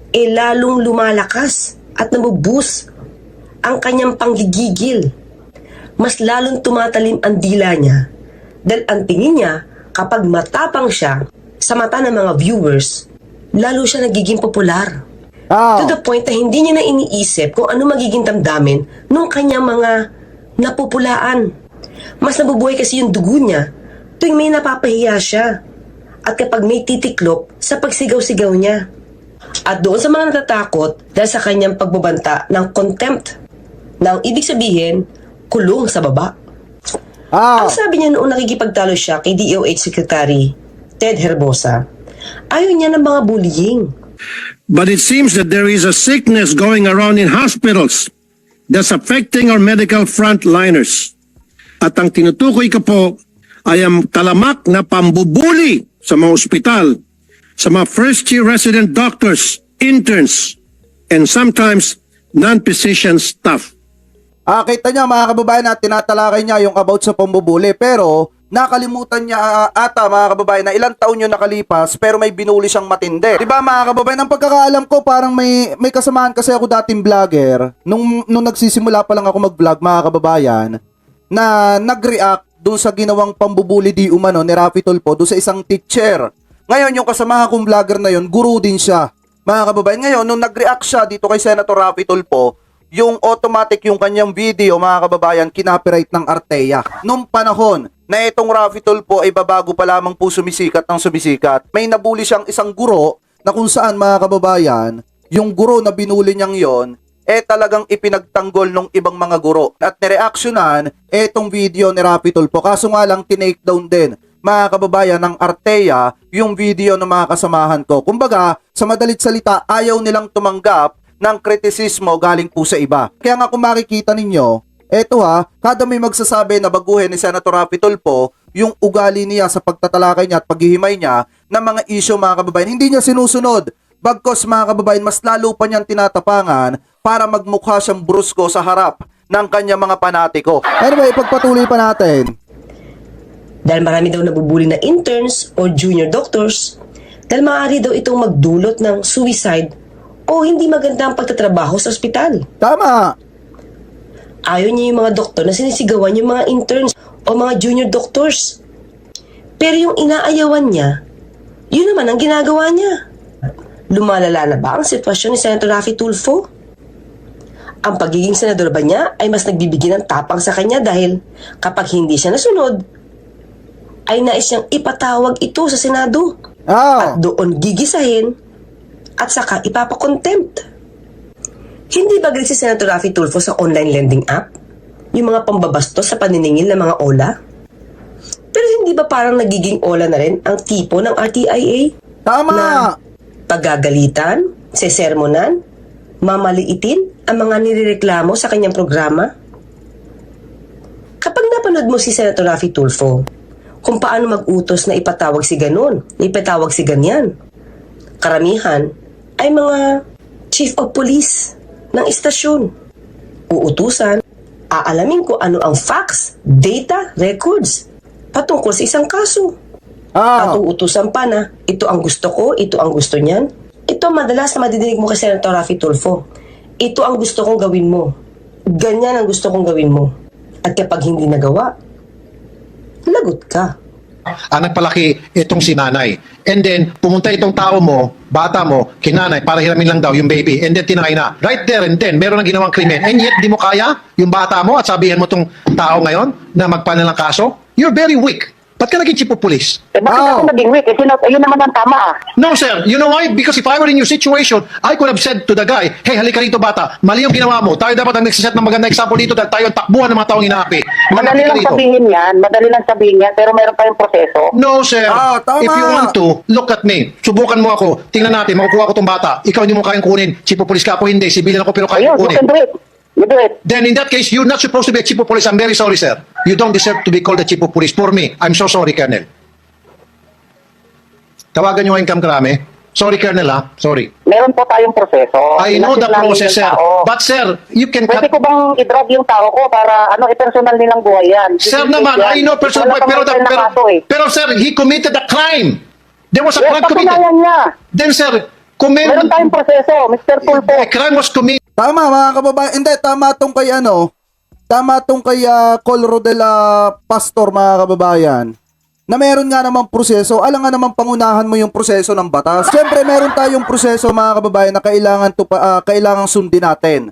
Speaker 8: lalong lumalakas at nabubus ang kanyang panggigigil. Mas lalong tumatalim ang dila niya dahil ang tingin niya kapag matapang siya sa mata ng mga viewers, lalo siya nagiging popular.
Speaker 2: Ah,
Speaker 8: To the point na hindi niya na iniisip kung ano magiging damdamin nung kanyang mga napupulaan. Mas nabubuhay kasi yung dugo niya tuwing may napapahiya siya at kapag may titiklop sa pagsigaw-sigaw niya. At doon sa mga natatakot dahil sa kanyang pagbabanta ng contempt na ang ibig sabihin, kulong sa baba.
Speaker 2: ah.
Speaker 8: Ang sabi niya noong nakikipagtalo siya kay DOH Secretary Ted Herbosa, ayaw niya ng mga bullying.
Speaker 9: But it seems that there is a sickness going around in hospitals that's affecting our medical frontliners. At ang tinutukoy ko po ay ang talamak na pambubuli sa mga ospital, sa mga first-year resident doctors, interns, and sometimes non-physician staff.
Speaker 2: Kita niya mga kababayan na tinatalakay niya yung about sa pambubuli, pero nakalimutan niya ata mga kababayan na ilang taon yung nakalipas pero may binuli siyang matindi. Diba mga kababayan, ang pagkakaalam ko parang may kasamahan kasi ako dating vlogger nung nagsisimula pa lang ako mag-vlog mga kababayan na nag-react doon sa ginawang pambubuli di umano ni Raffy Tulfo doon sa isang teacher. Ngayon yung kasamahan kong vlogger na yun, guru din siya. Mga kababayan, ngayon nung nag-react siya dito kay Senator Raffy Tulfo, yung automatic yung kanyang video mga kababayan kinopyright ng Artea. Nung panahon na itong Raffy Tulfo ay babago pa lamang po sumisikat ng sumisikat, may nabuli siyang isang guro na kung saan mga kababayan, yung guro na binuli niyang yon talagang ipinagtanggol ng ibang mga guro. At nireaksyonan itong video ni Raffy Tulfo. Kaso nga lang tinake down din mga kababayan ng Artea yung video ng mga kasamahan ko. Kumbaga, sa madalit salita, ayaw nilang tumanggap ng kritisismo galing po sa iba. Kaya nga kung makikita ninyo, kada may magsasabi na baguhin ni Senator Raffy Tulfo yung ugali niya sa pagtatalakay niya at paghihimay niya ng mga issue mga kababayan, hindi niya sinusunod. Bagkos mga kababayan, mas lalo pa niyang tinatapangan para magmukha siyang brusko sa harap ng kanyang mga panatiko. Anyway, ipagpatuloy pa natin.
Speaker 8: Dahil marami daw nabubuli na interns o junior doctors, dahil maaari daw itong magdulot ng suicide o hindi maganda ang pagtatrabaho sa ospital.
Speaker 2: Tama!
Speaker 8: Ayaw niya yung mga doktor na sinisigawan yung mga interns o mga junior doctors. Pero yung inaayawan niya, yun naman ang ginagawa niya. Lumalala na ba ang sitwasyon ni Senator Raffy Tulfo? Ang pagiging senador ba niya ay mas nagbibigay ng tapang sa kanya dahil kapag hindi siya nasunod, ay nais siyang ipatawag ito sa Senado at doon gigisahin at saka ipapakontempt. Hindi ba galit si Senator Raffy Tulfo sa online lending app? Yung mga pambabastos sa paniningil ng mga OLA? Pero hindi ba parang nagiging OLA na rin ang tipo ng RTIA?
Speaker 2: Tama!
Speaker 8: Na paggagalitan, sesermonan, mamaliitin ang mga nirereklamo sa kanyang programa? Kapag napanood mo si Senator Raffy Tulfo, kung paano mag-utos na ipatawag si ganon, na ipatawag si ganyan, karamihan ay mga chief of police ng istasyon. Uutusan, aalamin ko ano ang facts, data, records patungkol sa isang kaso. At uutusan pa na ito ang gusto ko, ito ang gusto niyan. Ito madalas na madidinig mo kay Senator Raffy Tulfo. Ito ang gusto kong gawin mo. Ganyan ang gusto kong gawin mo. At kapag hindi nagawa, lagot ka.
Speaker 4: Nagpalaki itong si nanay. And then, pumunta itong tao mo, bata mo, kinanay, para hiramin lang daw yung baby. And then, tinangay na. Right there and then, meron ng ginawang krimen. And yet, di mo kaya yung bata mo at sabihin mo itong tao ngayon na magpana ng kaso? You're very weak. Ba't ka naging chief of police?
Speaker 10: Bakit ako naging weak? Yun naman ang tama.
Speaker 4: No, sir. You know why? Because if I were in your situation, I could have said to the guy, hey, halika rito bata, mali yung ginawa mo. Tayo dapat ang nagsiset ng maganda example dito dahil tayo ang takbuhan ng mga taong inaapi.
Speaker 10: Madali lang sabihin yan, pero mayroon tayong proseso.
Speaker 4: No, sir.
Speaker 2: Tama.
Speaker 4: If you want to, look at me. Subukan mo ako. Tingnan natin, makukuha ko tong bata. Ikaw hindi mo kayang kunin. Chief of police ka ako, hindi. Civilian ako, pero kaya
Speaker 10: Ayun, you
Speaker 4: kunin.
Speaker 10: can do it. You do it.
Speaker 4: Then in that case, you're not supposed to be a chief of police. I'm very sorry, sir. You don't deserve to be called a chief of police. For me, I'm so sorry, Colonel. Tawagan nyo ang Income Krame. Sorry, Colonel, ha? Sorry.
Speaker 10: Meron po tayong proseso.
Speaker 4: I know the
Speaker 10: Inassist namin
Speaker 4: process,
Speaker 10: yung
Speaker 4: sir.
Speaker 10: tao.
Speaker 4: But, sir, you can
Speaker 10: Pwede
Speaker 4: cut...
Speaker 10: ko bang i-drag yung tao ko para i-personal nilang buhay yan?
Speaker 4: Sir
Speaker 10: Hindi
Speaker 4: naman,
Speaker 10: yan.
Speaker 4: I know personal
Speaker 10: Wala
Speaker 4: pero,
Speaker 10: pang na kaso eh.
Speaker 4: pero, sir, he committed a crime. There was a
Speaker 10: Yes,
Speaker 4: crime committed.
Speaker 10: patunayan niya.
Speaker 4: Then, sir,
Speaker 10: Meron tayong proseso, Mr. Tulfo.
Speaker 4: a crime was committed.
Speaker 2: Tama mga kababayan. Hindi, tama tong kay Col Rodela Pastor mga kababayan. na meron nga namang proseso, alam nga namang pangunahan mo yung proseso ng batas. Siyempre, meron tayong proseso mga kababayan na kailangang sundin natin.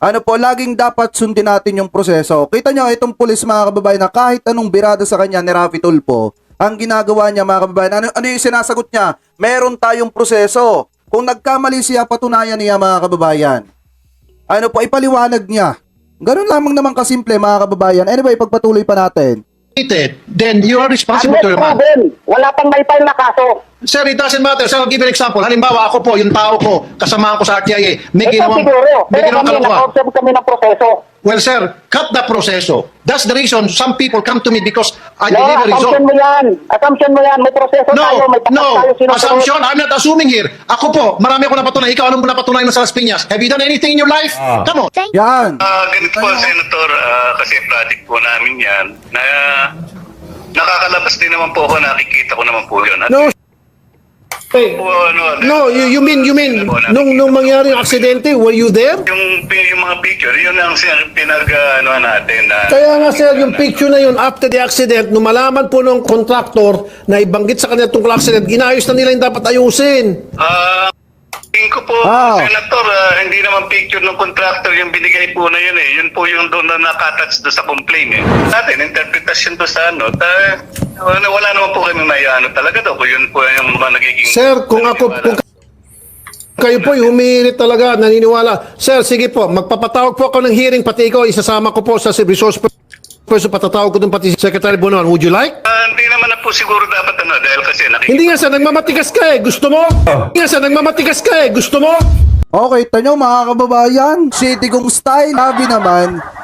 Speaker 2: Ano po, laging dapat sundin natin yung proseso. Kita nyo, itong pulis mga kababayan na kahit anong birada sa kanya ni Raffy Tulfo, ang ginagawa niya mga kababayan, ano yung sinasagot niya? Meron tayong proseso. Kung nagkamali siya, patunayan niya mga kababayan. Ano po, ipaliwanag niya. Ganun lamang naman kasimple mga kababayan. Anyway, pagpatuloy pa natin.
Speaker 4: Then you are responsible to
Speaker 10: Unless
Speaker 4: your man.
Speaker 10: proven, wala pang may file na kaso.
Speaker 4: Sir, it doesn't matter. Sir, I'll give you an example. Halimbawa, ako po, yung tao ko, kasamahan ko sa RTIA, may
Speaker 10: Ito
Speaker 4: ginawang,
Speaker 10: siguro,
Speaker 4: may
Speaker 10: pero
Speaker 4: ginawang
Speaker 10: kami,
Speaker 4: kalokohan.
Speaker 10: naka-observe kami ng proseso.
Speaker 4: Well, sir, cut the proseso. That's the reason some people come to me because I
Speaker 10: No,
Speaker 4: deliver result.
Speaker 10: assumption mo yan. Assumption mo yan. May proseso tayo, may batas tayo sinusunod.
Speaker 4: Assumption, I'm not assuming here. Ako po, marami ako napatunayan. Ikaw, anong napatunayan mo sa Las Piñas? Have you done anything in your life? Come on.
Speaker 2: Yan.
Speaker 11: Ganito po, Senator, kasi project po namin yan, na nakakalabas din naman po ako, nakikita ko naman po yun. At
Speaker 3: No,
Speaker 11: no,
Speaker 3: you mean, nung mangyari yung aksidente, were you there?
Speaker 11: yung mga picture, yun ang natin. Na,
Speaker 3: Kaya nga sir, yung picture na yun after the accident, nung malaman po ng contractor na ibanggit sa kanila tungkol accident, inayos na nila yung dapat ayusin.
Speaker 11: tingin ko po, Senator, hindi naman picture ng contractor yung binigay po na yun eh. Yun po yung doon na nakatouch doon sa complaint eh. Natin, interpretation doon sa wala naman po kami may talaga daw. Yun po yung mga nagiging...
Speaker 3: Sir, kung kayo po humihirit talaga, naniniwala. Sir, sige po, magpapatawag po ako ng hearing, pati ikaw, isasama ko po sa resource person, patatawag ko doon pati si Secretary Bonoan. Would you like?
Speaker 11: Hindi naman na po siguro dapat dahil kasi
Speaker 3: Hindi nga sir, nagmamatigas ka eh. Gusto mo? Hindi nga sir, nagmamatigas ka eh. Gusto mo?
Speaker 2: Okay, tanyo mga kababayan, City Kong style.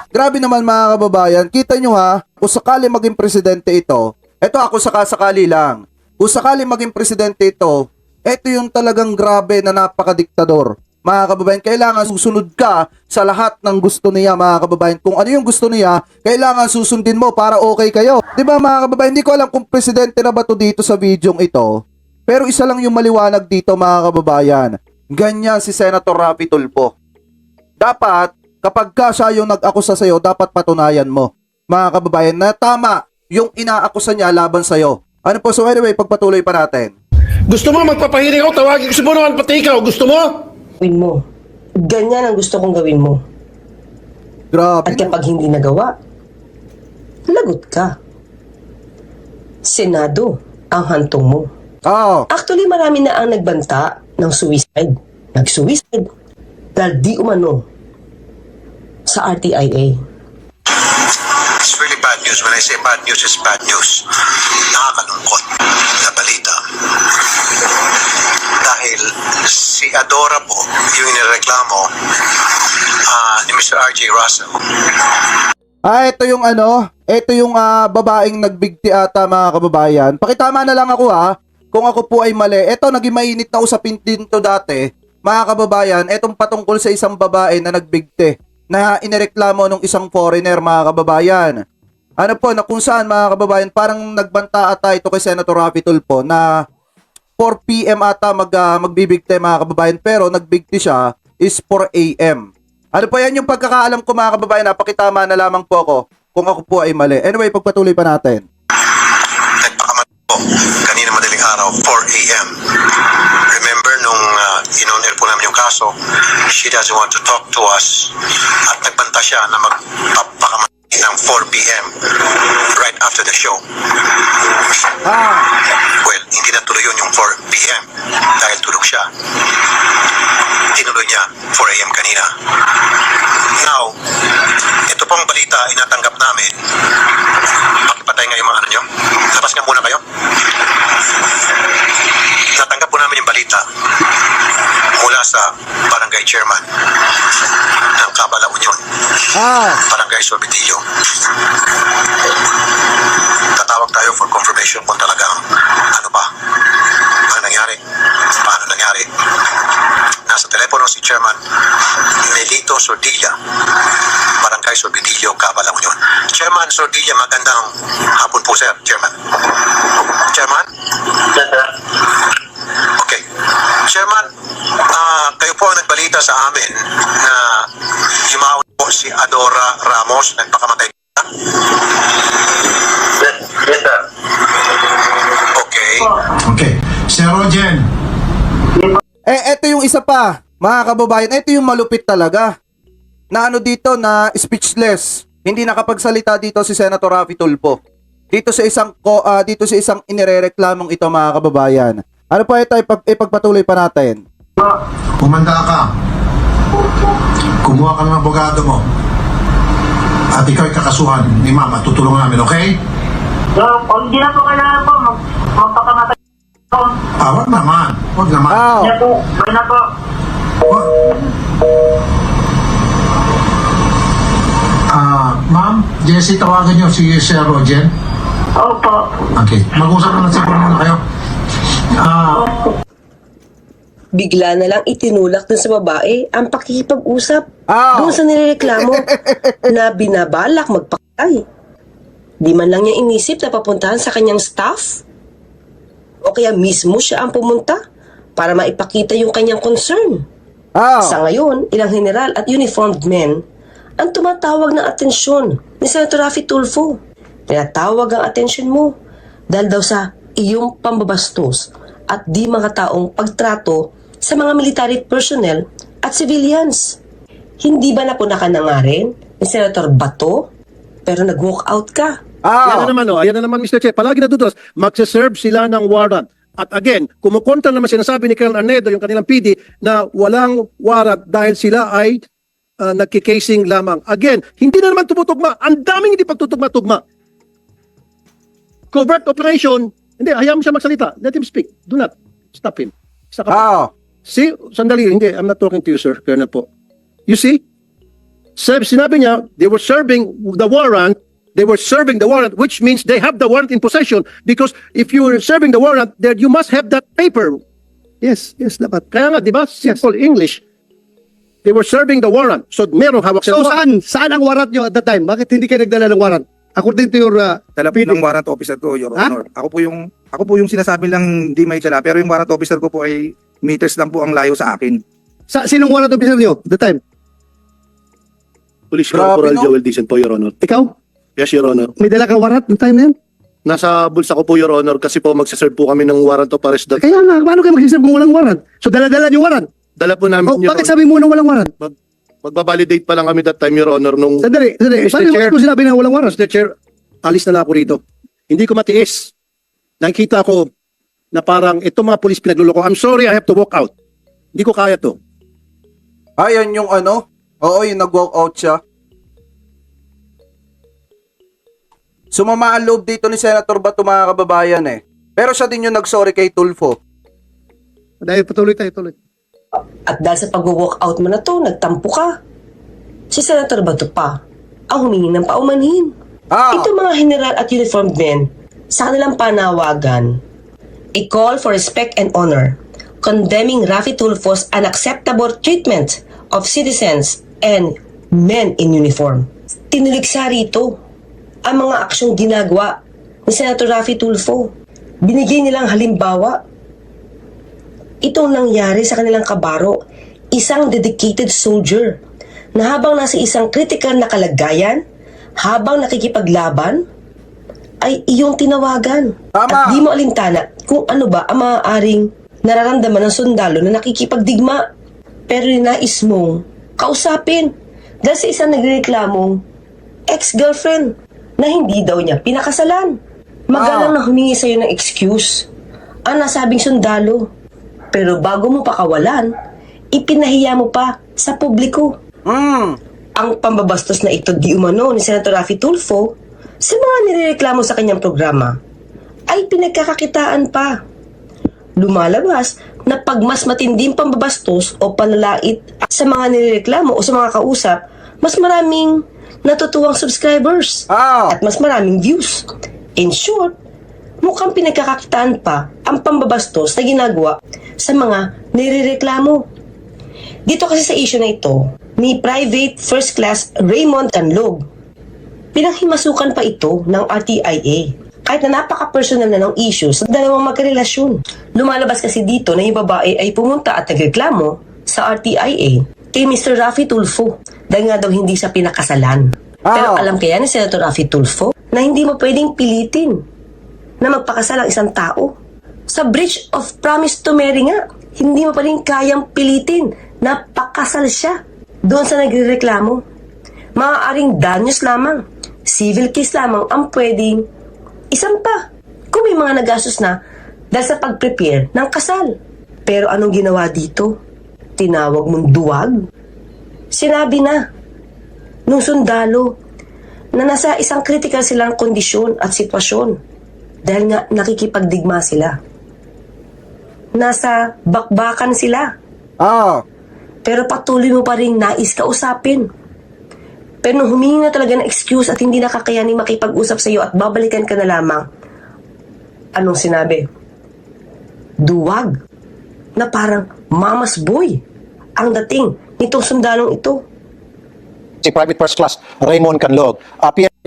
Speaker 2: Grabe naman mga kababayan. Kita nyo ha, kung sakali maging presidente ito, eto ako sakali lang. Kung sakali maging presidente ito, eto yung talagang grabe na napakadiktador. Mga kababayan, kailangan susunod ka sa lahat ng gusto niya mga kababayan. Kung ano yung gusto niya, kailangan susundin mo para okay kayo. Diba mga kababayan, hindi ko alam kung presidente na ba to dito sa videong ito. Pero isa lang yung maliwanag dito mga kababayan. Ganyan si Senator Raffy Tulfo. Dapat, kapag ka siya yung nag-akusa sa'yo, dapat patunayan mo. Mga kababayan, na tama yung inaakusa niya laban sa'yo. Ano po, so anyway, pagpatuloy pa natin.
Speaker 3: Gusto mo magpapahiring ako? Tawagin ko si Bonoan, pati ikaw. Gusto mo?
Speaker 8: Gawin mo. Ganyan ang gusto kong gawin mo.
Speaker 2: Grabe.
Speaker 8: At kapag hindi nagawa, lagot ka. Senado ang hantong mo. Actually, marami na ang nagbanta ng suicide. Nag-suicide dahil di umano sa RTIA.
Speaker 12: It's really bad news. When I say bad news, it's bad news. Nakakalungkot na balita. Dahil si Adora po, yung inireklamo ni Mr. R.J. Russell.
Speaker 2: Ito yung ito yung babaeng nagbigti ata mga kababayan. Pakitama na lang ako kung ako po ay mali. Ito, naging mainit na usapin din to dati. Mga kababayan, etong patungkol sa isang babae na nagbigti na inireklamo ng isang foreigner mga kababayan. Ano po, na kung saan mga kababayan, parang nagbanta ata ito kay Senator Raffy Tulfo na 4 PM ata magbibigti mga kababayan, pero nagbigti siya is 4 AM. Ano po yan yung pagkakaalam ko mga kababayan, napakitama na lamang po ako kung ako po ay mali. Anyway, pagpatuloy pa natin.
Speaker 12: Nagpakamat po kanina madaling araw, 4 AM. Remember nung in-on-air po namin yung kaso, she doesn't want to talk to us at nagbanta siya na magpapakamat ng 4 PM right after the show. Well, hindi na tuloy yun yung 4 PM dahil tulog siya. Tinuloy niya 4 AM kanina. Now, ito pong balita inatanggap namin. Pakipatay nga yung mga nyo. Labas nga muna kayo. Natanggap po namin yung balita mula sa barangay chairman ng Cabala Union. Barangay Sorbitillo. Tatawag tayo for confirmation kung talagang ano ba ang nangyari. Paano nangyari. Nasa telepono si Chairman Melito Sordilla, Barangay Sorbitillo, Cabala Union. Chairman Sordilla, magandang hapon po sir, Chairman. Chairman? Okay. Chairman, kayo po ang nagbalita sa amin na yumaon po si Adora Ramos, nagpakamatay. Yes, sir.
Speaker 4: Okay. Sir Rogen,
Speaker 2: Eto yung isa pa, mga kababayan, eto yung malupit talaga. Na ano dito, na speechless. Hindi nakapagsalita dito si Senator Raffy Tulfo. Dito sa isang inirereklamong ito, mga kababayan. Ano pa ito, ipagpatuloy pa natin.
Speaker 4: pumanda ka. Kumuha ka ng abogado mo. At ikaw ay kakasuhan ni Mama. Tutulungan namin, okay?
Speaker 10: Hindi na po kailangan po. Magpakamatay po.
Speaker 4: Wag naman. Wag naman.
Speaker 2: Ow.
Speaker 10: Po. Bye na po.
Speaker 4: Ma'am, Jessie, tawagan niyo si Sir Rogen.
Speaker 10: Opo.
Speaker 4: Okay. Mag-usap na sa muna kayo.
Speaker 8: Bigla na lang itinulak dun sa babae ang pakikipag-usap doon sa nirereklamo na binabalak magpakay. Di man lang niya inisip na papuntahan sa kanyang staff? O kaya mismo siya ang pumunta para maipakita yung kanyang concern? Sa ngayon, ilang general at uniformed men ang tumatawag ng atensyon ni Senator Raffy Tulfo. Tinatawag ang atensyon mo dahil daw sa iyong pambabastos at di mga taong pagtrato sa mga military personnel at civilians. Hindi ba napunakan na nga rin ni Senator Bato pero nag-walk out ka?
Speaker 9: Yan na naman, ayan na naman, Mr. Chair. Palagi natutulas, magsaserve sila ng warrant. At again, kumukontra naman sinasabi ni Colonel Arnedo, yung kanilang PD, na walang warrant dahil sila ay nagkikasing lamang. Again, hindi na naman tumutugma. Ang daming hindi pagtutugma-tugma. Covert operation, hindi, hayaan mo siya magsalita. Let him speak. Do not stop him. See, sandali, hindi, I'm not talking to you, sir. Colonel po. You see? Sinabi niya, they were serving the warrant, which means they have the warrant in possession, because if you are serving the warrant, then you must have that paper. Yes, dapat. Kaya nga, di ba? Simple English. They were serving the warrant. So, merong hawak sa warrant.
Speaker 13: Saan ang warrant nyo at that time? Bakit hindi kayo nagdala ng warrant? According to your
Speaker 14: dala po ng warrant officer ko, Your Honor. Ako po yung sinasabi lang di may dala, pero yung warrant officer ko po ay meters lang po ang layo sa akin.
Speaker 13: Sinong warrant officer nyo at that time?
Speaker 9: Police
Speaker 2: Corporal
Speaker 9: Joel Dicen po, Your Honor.
Speaker 13: Ikaw?
Speaker 9: Yes, Your Honor.
Speaker 13: May dala kang warrant ng time na yan?
Speaker 9: Nasa bulsa ko po, Your Honor, kasi po magsaserve po kami ng warrant of arrest.
Speaker 13: Kaya nga, paano kayo mag-reserve kung walang warrant? So dala-dala yung warrant?
Speaker 9: Dala po namin, Your
Speaker 13: Bakit
Speaker 9: Honor.
Speaker 13: sabi mo na walang warrant?
Speaker 9: Magbabalidate pa lang kami that time, Your Honor, nung...
Speaker 13: Sandali.
Speaker 9: Mr.
Speaker 13: Paano
Speaker 9: Chair.
Speaker 13: mo sinabi na walang warrant?
Speaker 9: Mr. Chair, alis na lang ako rito. Hindi ko matiis. Nakikita ko na parang itong mga polis pinagluloko. I'm sorry, I have to walk out. Hindi ko kaya to.
Speaker 2: Ayan yung ano? Oo, yung nag-walk out siya. Sumama ang loob dito ni Senator Bato, mga kababayan eh. Pero siya din yung nag-sorry kay Tulfo.
Speaker 13: Dahil patuloy tayo, tuloy.
Speaker 8: At dahil sa pag-walk out mo na to, nagtampo ka. Si Senator Bato pa ang humingi ng paumanhin. Ito mga general at uniformed men, sa kanilang panawagan, a call for respect and honor, condemning Raffy Tulfo's unacceptable treatment of citizens and men in uniform. Tinuliksa rito ang mga aksyong ginagawa ni Senator Raffy Tulfo. Binigay nilang halimbawa. Itong nangyari sa kanilang kabaro, isang dedicated soldier na habang nasa isang critical na kalagayan, habang nakikipaglaban, ay iyong tinawagan. At di mo alintana kung ano ba ang maaaring nararamdaman ng sundalo na nakikipagdigma. Pero ninais mong kausapin dahil sa isang nagreklamong ex-girlfriend na hindi daw niya pinakasalan. Magalang na humingi sa'yo ng excuse ang nasabing sundalo. Pero bago mo pakawalan, ipinahiya mo pa sa publiko. Ang pambabastos na ito di umano ni Senator Raffy Tulfo sa mga nirereklamo sa kanyang programa ay pinagkakakitaan pa. Lumalabas na pag mas matinding pambabastos o panlalait sa mga nirereklamo o sa mga kausap, mas maraming natutuwang subscribers at mas maraming views. In short, mukhang pinagkakakitaan pa ang pambabastos na ginagawa sa mga nirereklamo. Dito kasi sa issue na ito, ni Private First Class Raymond Canlog, pinaghimasukan pa ito ng RTIA. Kahit na napaka-personal na ng issue sa dalawang magkarelasyon. Lumalabas kasi dito na yung babae ay pumunta at nagreklamo sa RTIA kay Mr. Raffy Tulfo dahil nga daw hindi siya pinakasalan. Pero alam kaya ni Senator Raffy Tulfo na hindi mo pwedeng pilitin na magpakasal ang isang tao Sa breach of promise to marry nga, hindi mo pa rin kayang pilitin na pakasal siya doon sa nagrereklamo. Maaaring danyos lamang, civil case lamang ang pwedeng isampa kung may mga nagastos na dahil sa pag-prepare ng kasal. Pero anong ginawa dito? Tinawag mong duwag? Sinabi na nung sundalo na nasa isang critical silang kondisyon at sitwasyon dahil nga nakikipagdigma sila. Nasa bakbakan sila. Pero patuloy mo pa rin nais kausapin. Pero nung humingi na talaga ng excuse at hindi nakakayanin makipag-usap sa iyo at babalikan ka na lamang, anong sinabi? Duwag. Na parang mama's boy ang dating nitong sundalong ito.
Speaker 4: Si Private First Class Raymond Canlog.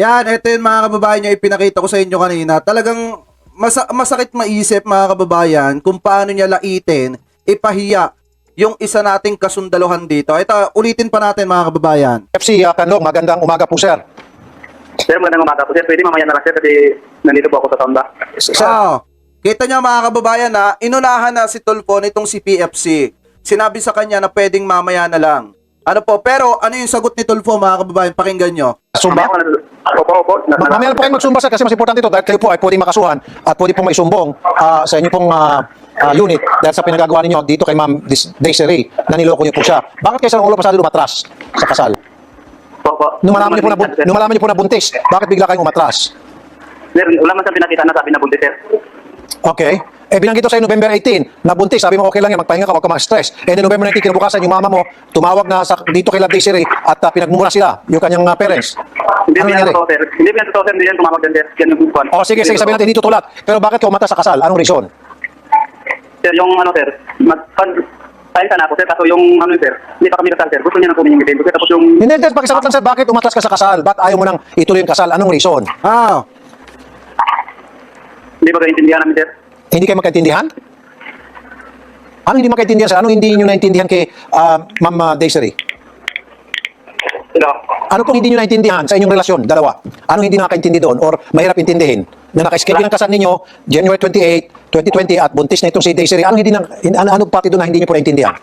Speaker 2: Yan, ito yung mga kababayan nyo, ipinakita ko sa inyo kanina. Talagang masakit maisip mga kababayan kung paano niya laitin, ipahiya yung isa nating kasundaluhan dito. Ito, ulitin pa natin mga kababayan.
Speaker 4: FC Canlog, magandang umaga po sir.
Speaker 5: Sir, magandang umaga po sir. Pwede mamaya na lang sir kasi nandito po ako sa Tonda.
Speaker 2: Kita niya mga kababayan na inunahan na si Tulfo nitong si PFC. Sinabi sa kanya na pwedeng mamaya na lang. Ano po, pero ano yung sagot ni Tulfo mga kababayan? Pakinggan nyo.
Speaker 4: Sumba?
Speaker 5: Opo.
Speaker 4: Mamaya po kayo magsumba sir kasi mas importante ito dahil kayo po ay pwedeng makasuhan at pwede pong maisumbong sa inyo pong unit dahil sa pinagagawa ninyo dito kay Ma'am Desiree na niloko niyo po siya. Bakit kayo sa ulo pasado lumatras sa kasal?
Speaker 5: Opo.
Speaker 4: Nung malaman niyo po na buntis, bakit bigla kayong umatras?
Speaker 5: Sir, wala man siyang pinakita na sabi na buntis sir.
Speaker 4: Okay. Binanggit ko sa November 18, nabuntis, sabi mo okay lang yan, magpahinga ka, huwag ka mag-stress. November 19, kinabukasan, yung mama mo, tumawag na dito kay Love Desiree at pinagmumura sila, yung kanyang parents.
Speaker 5: Hindi yan totoo sir. Hindi yan tumawag din sir. Yan yung buwan.
Speaker 4: Sige, sabihin natin, hindi tutulat. Pero bakit ka umatas sa kasal? Anong reason?
Speaker 5: Sir, yung sir, tayo na ako sir, kaso yung sir, hindi pa kami kasal sir. Gusto niya nang kumiling bitin. Tapos yung...
Speaker 4: Hindi, pakisagot lang sir, bakit umatas ka sa kasal? Ba't ayaw mo nang ituloy yung kasal? Anong reason?
Speaker 5: Hindi ba kaintindihan namin sir?
Speaker 4: Hindi kayo magkaintindihan? Ano hindi magkaintindihan sir? Ano hindi nyo naintindihan kay Ma'am Desiree?
Speaker 5: Hello?
Speaker 4: Ano pong hindi nyo naintindihan sa inyong relasyon, dalawa? Anong hindi nakakaintindi doon or mahirap intindihin? Na naka-schedule ang kasal ninyo, January 28, 2020 at buntis na itong si Desiree. Ano pati doon na hindi nyo po naintindihan?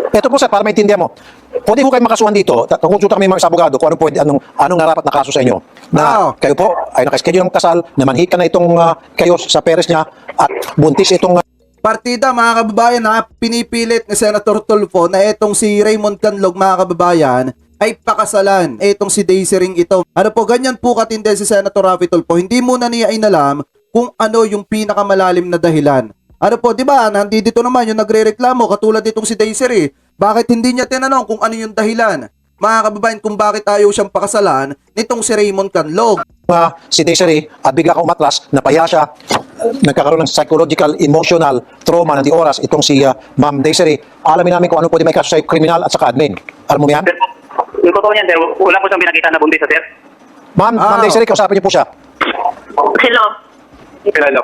Speaker 4: Ito po sir, para maintindihan mo. Pwede po kayo makasuhan dito, konsulta kami mga abogado kung anong narapat na kaso sa inyo. Na kayo po ay naka-schedule ng kasal, namanhikan na itong kayo sa parents niya at buntis itong...
Speaker 2: Partida mga kababayan na pinipilit ni Senator Tulfo na itong si Raymond Canlog mga kababayan ay pakasalan. Itong si Desiree ito. Ano po, ganyan po katindi si Senator Raffy Tulfo. Hindi muna niya inalam kung ano yung pinakamalalim na dahilan. Ano po, di ba? Nandito naman yung nagrereklamo katulad itong si Desiree. Bakit hindi niya tinanong kung ano yung dahilan? Mga kababayan, kung bakit ayaw siyang pakasalan nitong si Raymond Canlog.
Speaker 4: Si Desiree at bigla ka umatras, napahiya siya, nagkakaroon ng psychological, emotional trauma ng di oras itong si Ma'am Desiree. Alamin namin kung ano pwede may kaso sa criminal at saka admin. Alam mo yan?
Speaker 5: Yung totoo niyan sir, wala po siyang pinakita na buntis sir.
Speaker 4: Ma'am Desiree, kausapin niyo po siya.
Speaker 7: Hello.
Speaker 5: Hello.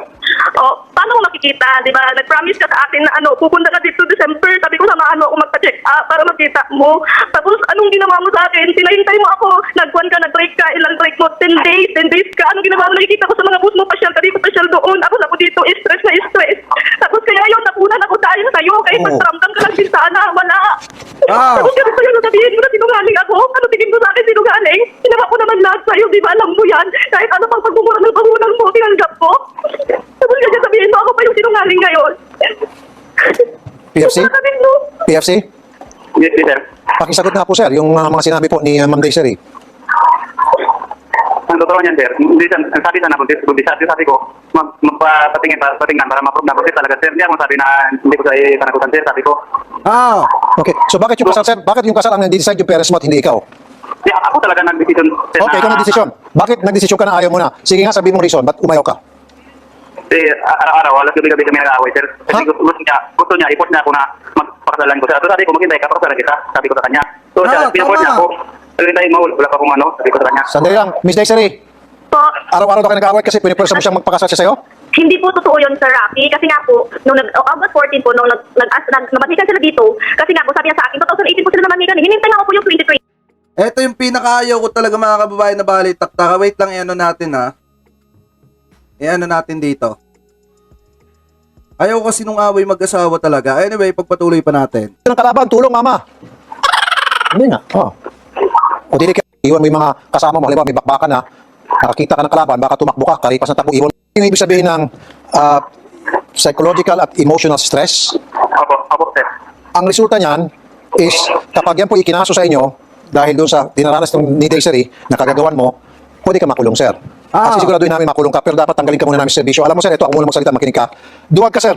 Speaker 7: Paano mo makikita? Di ba? Nag-promise ka sa akin na pupunta ka dito December. Sabi ko samahan mo ako magpa-check up para makita mo. Tapos anong ginawa mo sa akin? Pinahintay mo ako. Nag-1 ka, nag-break ka. Ilang break mo? 10 days ka. Anong ginawa mo? Nakikita ko sa mga bus mo. Pasyal ka dito, pasyal doon. Ako dito. Stress na stress. Tapos kaya yun, napunan ako dahil sa'yo. Kahit magtaramdam ka lang din sana. Wala. Tapos kaya sa'yo, sabihin mo na sinungaling ako. Ano tingin mo sa akin sinungaling? Hinawa ko naman lahat sa'yo. Di ba alam mo yan? Kahit ano pang pagmumura ng pahunan mo, tinanggap ko. Tapos kaya sabihin mo ako pa yung sinungaling ngayon.
Speaker 4: PFC? PFC?
Speaker 5: Yes, sir.
Speaker 4: Pakisagot na po sir, yung mga sinabi po ni Ma'am Desiree.
Speaker 5: Ang totoo niyan sir, hindi sabi sana buntis, sabi ko, magpapatingin para ma-prove na buntis talaga sir. Hindi ako sabi na hindi ko sa panagutan sir, sabi ko.
Speaker 4: Okay, so bakit yung kasal sir? Bakit yung kasal ang nag-decide yung parents mo at hindi ikaw?
Speaker 5: Ako talaga nag-decision sir.
Speaker 4: Okay, ikaw nag-decision. Bakit nag-decision ka na ayaw mo na? Sige nga, sabihin mong reason, ba't umayaw ka?
Speaker 5: Araw-araw, alas gabi kami nag-aaway sir. Kasi gusto niya, i-force niya ako na magpakasalan ko sir. So sabi ko, maghintay ka, pakasalan kita. Sabi ko sa kanya. So pinaforce niya ako. Maghintay mo, wala pa kung sabi ko sa kanya.
Speaker 4: Sandali lang, Miss Desiree. Araw-araw daw ka nag-aaway kasi pinipresa mo siyang magpakasal siya sa'yo?
Speaker 7: Hindi po totoo yun, Sir Rafi. Kasi nga po, nung August 14 po, nung namatikan sila dito, kasi nga po, sabi niya sa akin, 2018 po sila namatikan. Hinintay lang ako po yung 23.
Speaker 2: Ito yung pinakaayaw ko talaga mga kababayan na balitakta. Wait lang, ano natin ha. ano natin dito. Ayaw kasi nung away mag-asawa talaga. Anyway, pagpatuloy pa natin.
Speaker 4: Ng kalaban, tulong mama. Hindi nga. Oh. O dili ka, iwan mo yung mga kasama mo. Halimbawa, may bakbakan na, nakakita ka ng kalaban, baka tumakbo ka, karipas ng takbo, iwan. Yung ibig sabihin ng psychological at emotional stress.
Speaker 5: Apo, sir.
Speaker 4: Ang resulta niyan is, kapag yan po ikinaso sa inyo, dahil doon sa dinaranas ng ni Desiree na kagagawan mo, pwede ka makulong, sir. Kasi siguraduhin namin makulong ka, pero dapat tanggalin ka muna namin sa serbisyo. Alam mo, sir, ito, ako muna magsalita, makinig ka. Duwag ka, sir.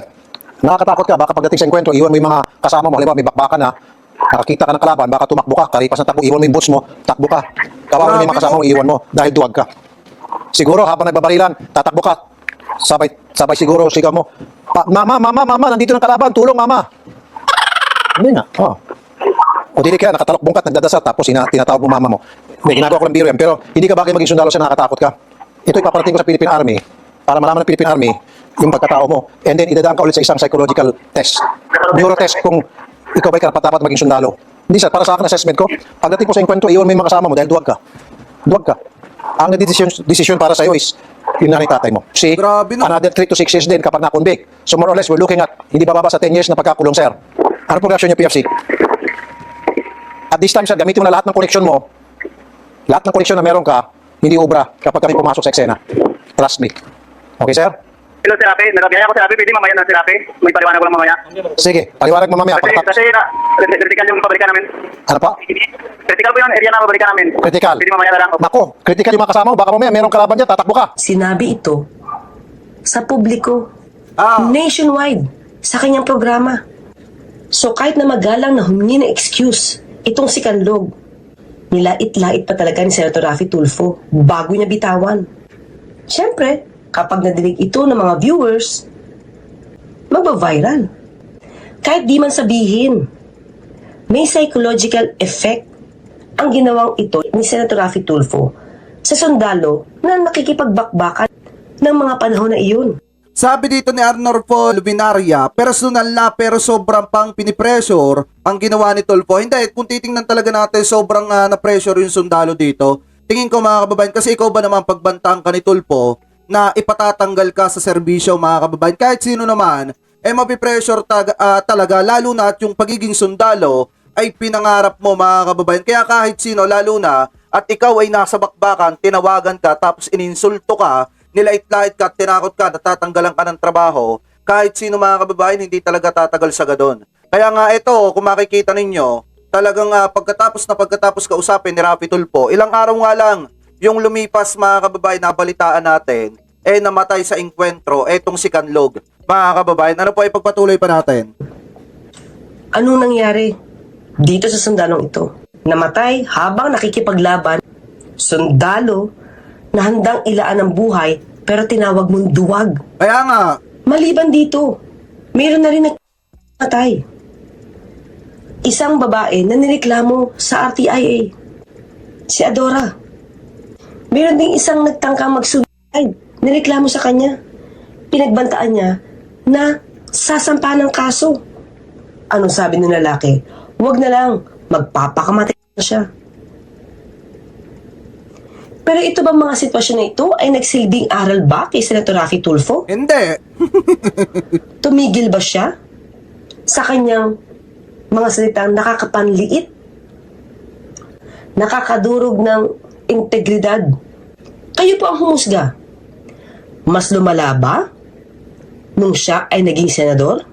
Speaker 4: Nakakatakot ka, baka pagdating sa enkwentro, iwan mo yung mga kasama mo. Halimbawa, may bakbakan na, nakakita ka ng kalaban, baka tumakbo ka, karipas ng takbo, iwan mo yung boots mo, takbo ka. Kawawa mo yung mga kasama mo, iwan mo, dahil duwag ka. Siguro, habang nagbabarilan, tatakbo ka. Sabay siguro, sigaw mo, mama, nandito ng kalaban, tulong, mama. Hindi nga, O dili kaya, nakatalok bungkat, nagdadasal, tapos tinatawag mo mama mo. May ginagawa ko ng biro yan, pero hindi ka bagay maging sundalo sa nakakatakot ka. Ito ipaparating ko sa Philippine Army, para malaman ng Philippine Army yung pagkatao mo. And then, idadaan ka ulit sa isang psychological test. Neuro test kung ikaw ba'y karapat-dapat maging sundalo. Hindi, sir, para sa akin assessment ko, pagdating ko sa enkwentro, iwan mo yung mga kasama mo dahil duwag ka. Duwag ka. Ang decision para sa iyo is yung nanay tatay mo. See, another 3 to 6 years din kapag na-convict. So more or less, we're looking at hindi bababa sa 10 years na pagkakulong, sir. Ano po reaksyon niyo, PFC? At this time, sir, gamitin mo na lahat ng koleksyon mo. Lahat ng koleksyon na meron ka, hindi ubra kapag kami pumasok sa eksena. Trust me. Okay, sir?
Speaker 5: Hello, Sir Rafi. Nagagaya ko, Sir Rafi. Pwede mamaya na, Sir Rafi. May paliwanag ko lang mamaya.
Speaker 4: Sige, paliwanag mo mamaya.
Speaker 5: Kasi critical yung pabrika namin.
Speaker 4: Ano pa?
Speaker 5: Critical po yung area na pabrika namin.
Speaker 4: Critical.
Speaker 5: Pwede mamaya na lang.
Speaker 4: Nako, critical yung mga kasama mo. Baka mamaya merong kalaban dyan, tatakbo ka.
Speaker 8: Sinabi ito sa publiko, nationwide, sa kanyang programa. So kahit na magalang na humingi ng excuse, itong si Canlog, nilait-lait pa talaga ni Senator Rafi Tulfo bago niya bitawan. Siyempre, kapag nadinig ito ng mga viewers, magba-viral. Kahit di man sabihin, may psychological effect ang ginawang ito ni Senator Rafi Tulfo sa sundalo na nakikipagbakbakan ng mga panahon na iyon.
Speaker 2: Sabi dito ni Arnolfo Luminaria, personal na pero sobrang pang pinipressure ang ginawa ni Tulfo. Hindi, kung titingnan talaga natin, sobrang na-pressure yung sundalo dito. Tingin ko mga kababayan, kasi ikaw ba naman pagbantaan ka ni Tulfo na ipatatanggal ka sa serbisyo mga kababayan? Kahit sino naman, mapipressure talaga, lalo na at yung pagiging sundalo ay pinangarap mo mga kababayan. Kaya kahit sino, lalo na at ikaw ay nasa bakbakan, tinawagan ka, tapos ininsulto ka, nilait-lait ka, tinakot ka, natatanggalan ka ng trabaho, kahit sino mga kababayan, hindi talaga tatagal sa gadon. Kaya nga ito, kung makikita ninyo, talagang pagkatapos kausapin ni Rafi Tulfo, ilang araw nga lang, yung lumipas mga kababayan, nabalitaan natin, namatay sa enkwentro, etong si Canlog. Mga kababayan, ano po ipagpatuloy pa natin?
Speaker 8: Anong nangyari dito sa sundalong ito? Namatay habang nakikipaglaban, sundalo na handang ilaan ng buhay pero tinawag mong duwag.
Speaker 2: Kaya nga.
Speaker 8: Maliban dito, mayroon na rin namatay. Isang babae na nireklamo sa RTIA, si Adora. Mayroon ding isang nagtangkang mag-suicide, nireklamo sa kanya. Pinagbantaan niya na sasampa ng kaso. Anong sabi ng lalaki? Huwag na lang, magpapakamatay na siya. Pero ito ba mga sitwasyon na ito ay nagsilbing aral ba kay Senator Rafi Tulfo?
Speaker 2: Hindi.
Speaker 8: Tumigil ba siya sa kanyang mga salitang nakakapanliit? Nakakadurog ng integridad? Kayo po ang humusga. Mas lumala ba nung siya ay naging senador?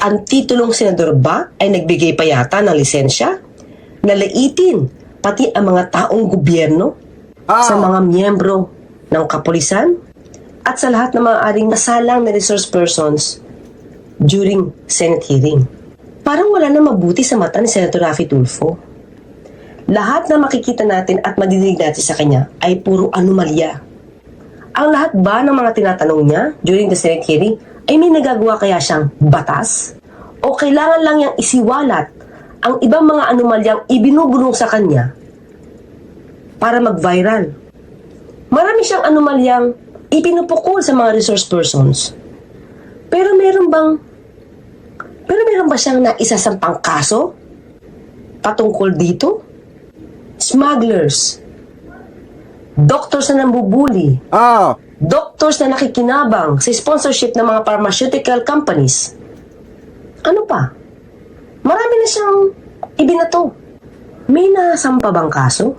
Speaker 8: Ang titulong senador ba ay nagbigay pa yata ng lisensya? Nalaitin pati ang mga taong gobyerno sa mga miyembro ng kapulisan at sa lahat ng mga aring nasalang na resource persons during Senate hearing. Parang wala na mabuti sa mata ni Senator Rafi Tulfo. Lahat na makikita natin at madidinig natin sa kanya ay puro anomalya. Ang lahat ba ng mga tinatanong niya during the Senate hearing ay may nagagawa kaya siyang batas? O kailangan lang niyang isiwalat ang ibang mga anomalyang ibinubulong sa kanya para mag-viral? Marami siyang anomalyang ipinupukol sa mga resource persons. Pero meron ba siyang naisasampang kaso patungkol dito? Smugglers, doctors na nambubuli, doctors na nakikinabang sa sponsorship ng mga pharmaceutical companies. Ano pa? Marami na siyang ibinato. May nasampa bang kaso?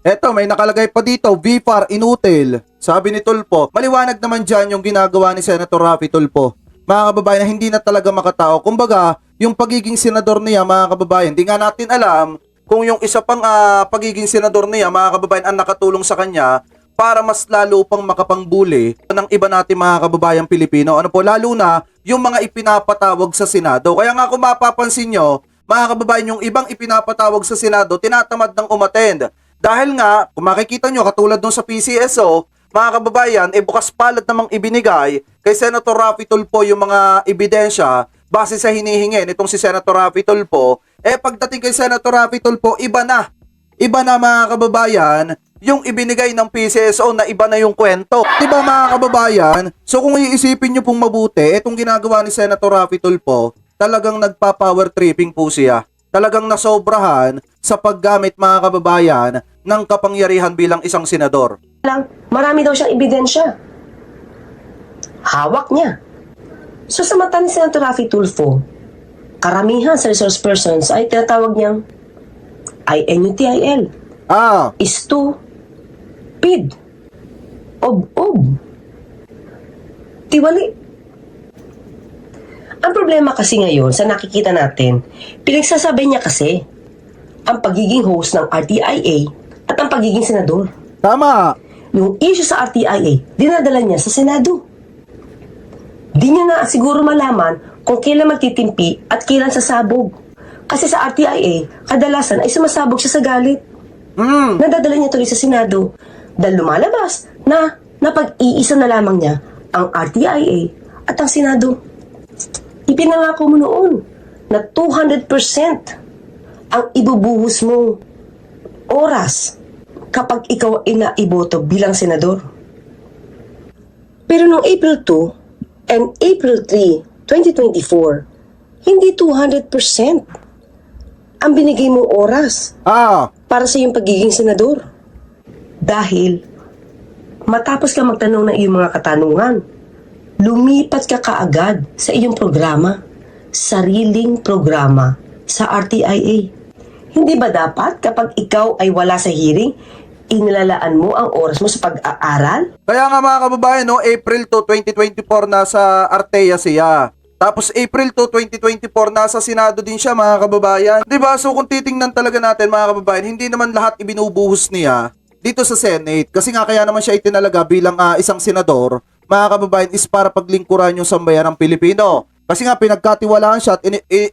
Speaker 2: Eto, may nakalagay pa dito, VFAR inutil. Sabi ni Tulfo, maliwanag naman dyan yung ginagawa ni Senator Raffy Tulfo. Mga kababayan, na hindi na talaga makatao. Kumbaga, yung pagiging senador niya, mga kababayan, di nga natin alam kung yung isa pang pagiging senador niya, mga kababayan, ang nakatulong sa kanya para mas lalo pang makapangbuli ng iba natin mga kababayang Pilipino. Ano po, lalo na yung mga ipinapatawag sa Senado. Kaya nga kung mapapansin nyo, mga kababayan, yung ibang ipinapatawag sa Senado, tinatamad ng umattend. Dahil nga, kung makikita nyo, katulad nung sa PCSO, mga kababayan, bukas palad namang ibinigay kay Senator Raffy Tulfo yung mga ebidensya base sa hinihingi nitong si Senator Raffy Tulfo. Pagdating kay Senator Raffy Tulfo, iba na. Iba na mga kababayan, yung ibinigay ng PCSO na iba na yung kwento. Diba mga kababayan? So kung iisipin nyo pong mabuti, itong ginagawa ni Senator Raffy Tulfo, talagang nagpa-power tripping po siya. Talagang nasobrahan sa paggamit mga kababayan ng kapangyarihan bilang isang senador.
Speaker 8: Marami daw siyang ebidensya. Hawak niya. So sa mata ni Senator Raffy Tulfo, karamihan sa resource persons ay tinatawag niyang INUTIL. Istu. Pid. Ob. Tiwali. Ang problema kasi ngayon sa nakikita natin, pinagsasabi niya kasi ang pagiging host ng RTIA at ang pagiging senador.
Speaker 2: Tama.
Speaker 8: Yung issue sa RTIA, dinadala niya sa Senado. Di niya na siguro malaman kung kailan magtitimpi at kailan sasabog. Kasi sa RTIA, kadalasan ay sumasabog siya sa galit. Nadadala niya tuloy sa Senado dahil lumalabas na napag-iisa na lamang niya ang RTIA at ang Senado. Ipinangako mo noon na 200% ang ibubuhos mong oras kapag ikaw ay naiboto bilang senador. Pero noong April 2 and April 3, 2024, hindi 200% ang binigay mong oras para sa iyong pagiging senador. Dahil matapos ka magtanong ng iyong mga katanungan, lumipat ka kaagad sa iyong programa, sariling programa sa RTIA. Hindi ba dapat kapag ikaw ay wala sa hearing, inilalaan mo ang oras mo sa pag-aaral?
Speaker 2: Kaya nga mga kababayan, no, April 2, 2024 nasa Artea siya. Tapos April 2, 2024 nasa Senado din siya mga kababayan. Diba? So kung titingnan talaga natin mga kababayan, hindi naman lahat ibinubuhos niya dito sa Senate. Kasi nga kaya naman siya itinalaga bilang isang senador, mga kababayan, is para paglingkuran yung sambayan ng Pilipino. Kasi nga pinagkatiwalaan siya at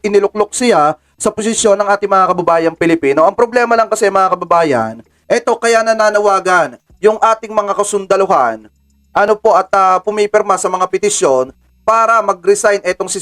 Speaker 2: iniluklok siya sa posisyon ng ating mga kababayang Pilipino. Ang problema lang kasi mga kababayan, eto kaya nananawagan yung ating mga kasundaluhan at pumipirma sa mga petisyon para mag-resign etong si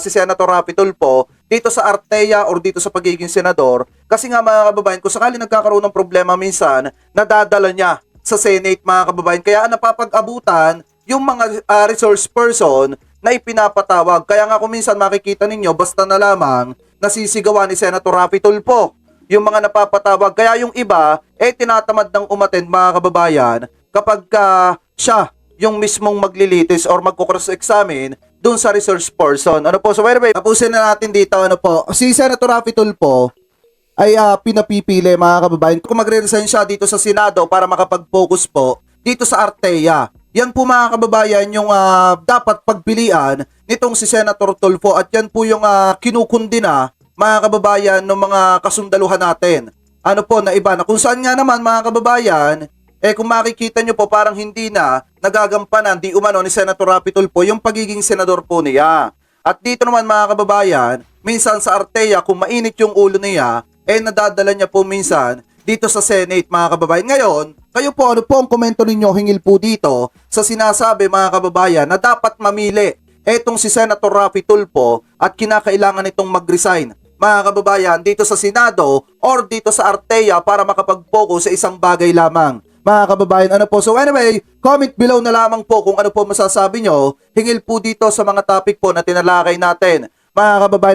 Speaker 2: Senator Raffy Tulfo dito sa Artea or dito sa pagiging senador. Kasi nga mga kababayan, kung sakali nagkakaroon ng problema minsan, nadadala niya sa Senate mga kababayan. Kaya napapag-abutan yung mga resource person na ipinapatawag. Kaya nga kung minsan makikita ninyo, basta na lamang nasisigawan ni Senator Raffy Tulfo yung mga napapatawag. Kaya yung iba, tinatamad ng umattend mga kababayan kapag siya yung mismong maglilitis or magkukross-examine dun sa resource person. Ano po? So, anyway, tapusin na natin dito. Ano po? Si Senator Raffy Tulfo ay pinapipili mga kababayan kung magre-resign siya dito sa Senado para makapag-focus po dito sa Artea. Yan po mga kababayan yung dapat pagpilian nitong si Senator Tulfo at yan po yung kinukundi na mga kababayan ng mga kasundaluhan natin. Ano po na iba na kung saan nga naman mga kababayan, kung makikita nyo po parang hindi na nagagampanan di umano ni Senator Raffy Tulfo yung pagiging senador po niya. At dito naman mga kababayan, minsan sa Artea kung mainit yung ulo niya, nadadala niya po minsan dito sa Senate mga kababayan. Ngayon, kayo po ano po ang komento ninyo hingil po dito sa sinasabi mga kababayan na dapat mamili etong si Senator Raffy Tulfo at kinakailangan itong mag-resign mga kababayan dito sa Senado or dito sa Artea para makapag-focus sa isang bagay lamang. Mga kababayan, ano po? So anyway, comment below na lamang po kung ano po masasabi nyo hingil po dito sa mga topic po na tinalakay natin. Mga kababayan,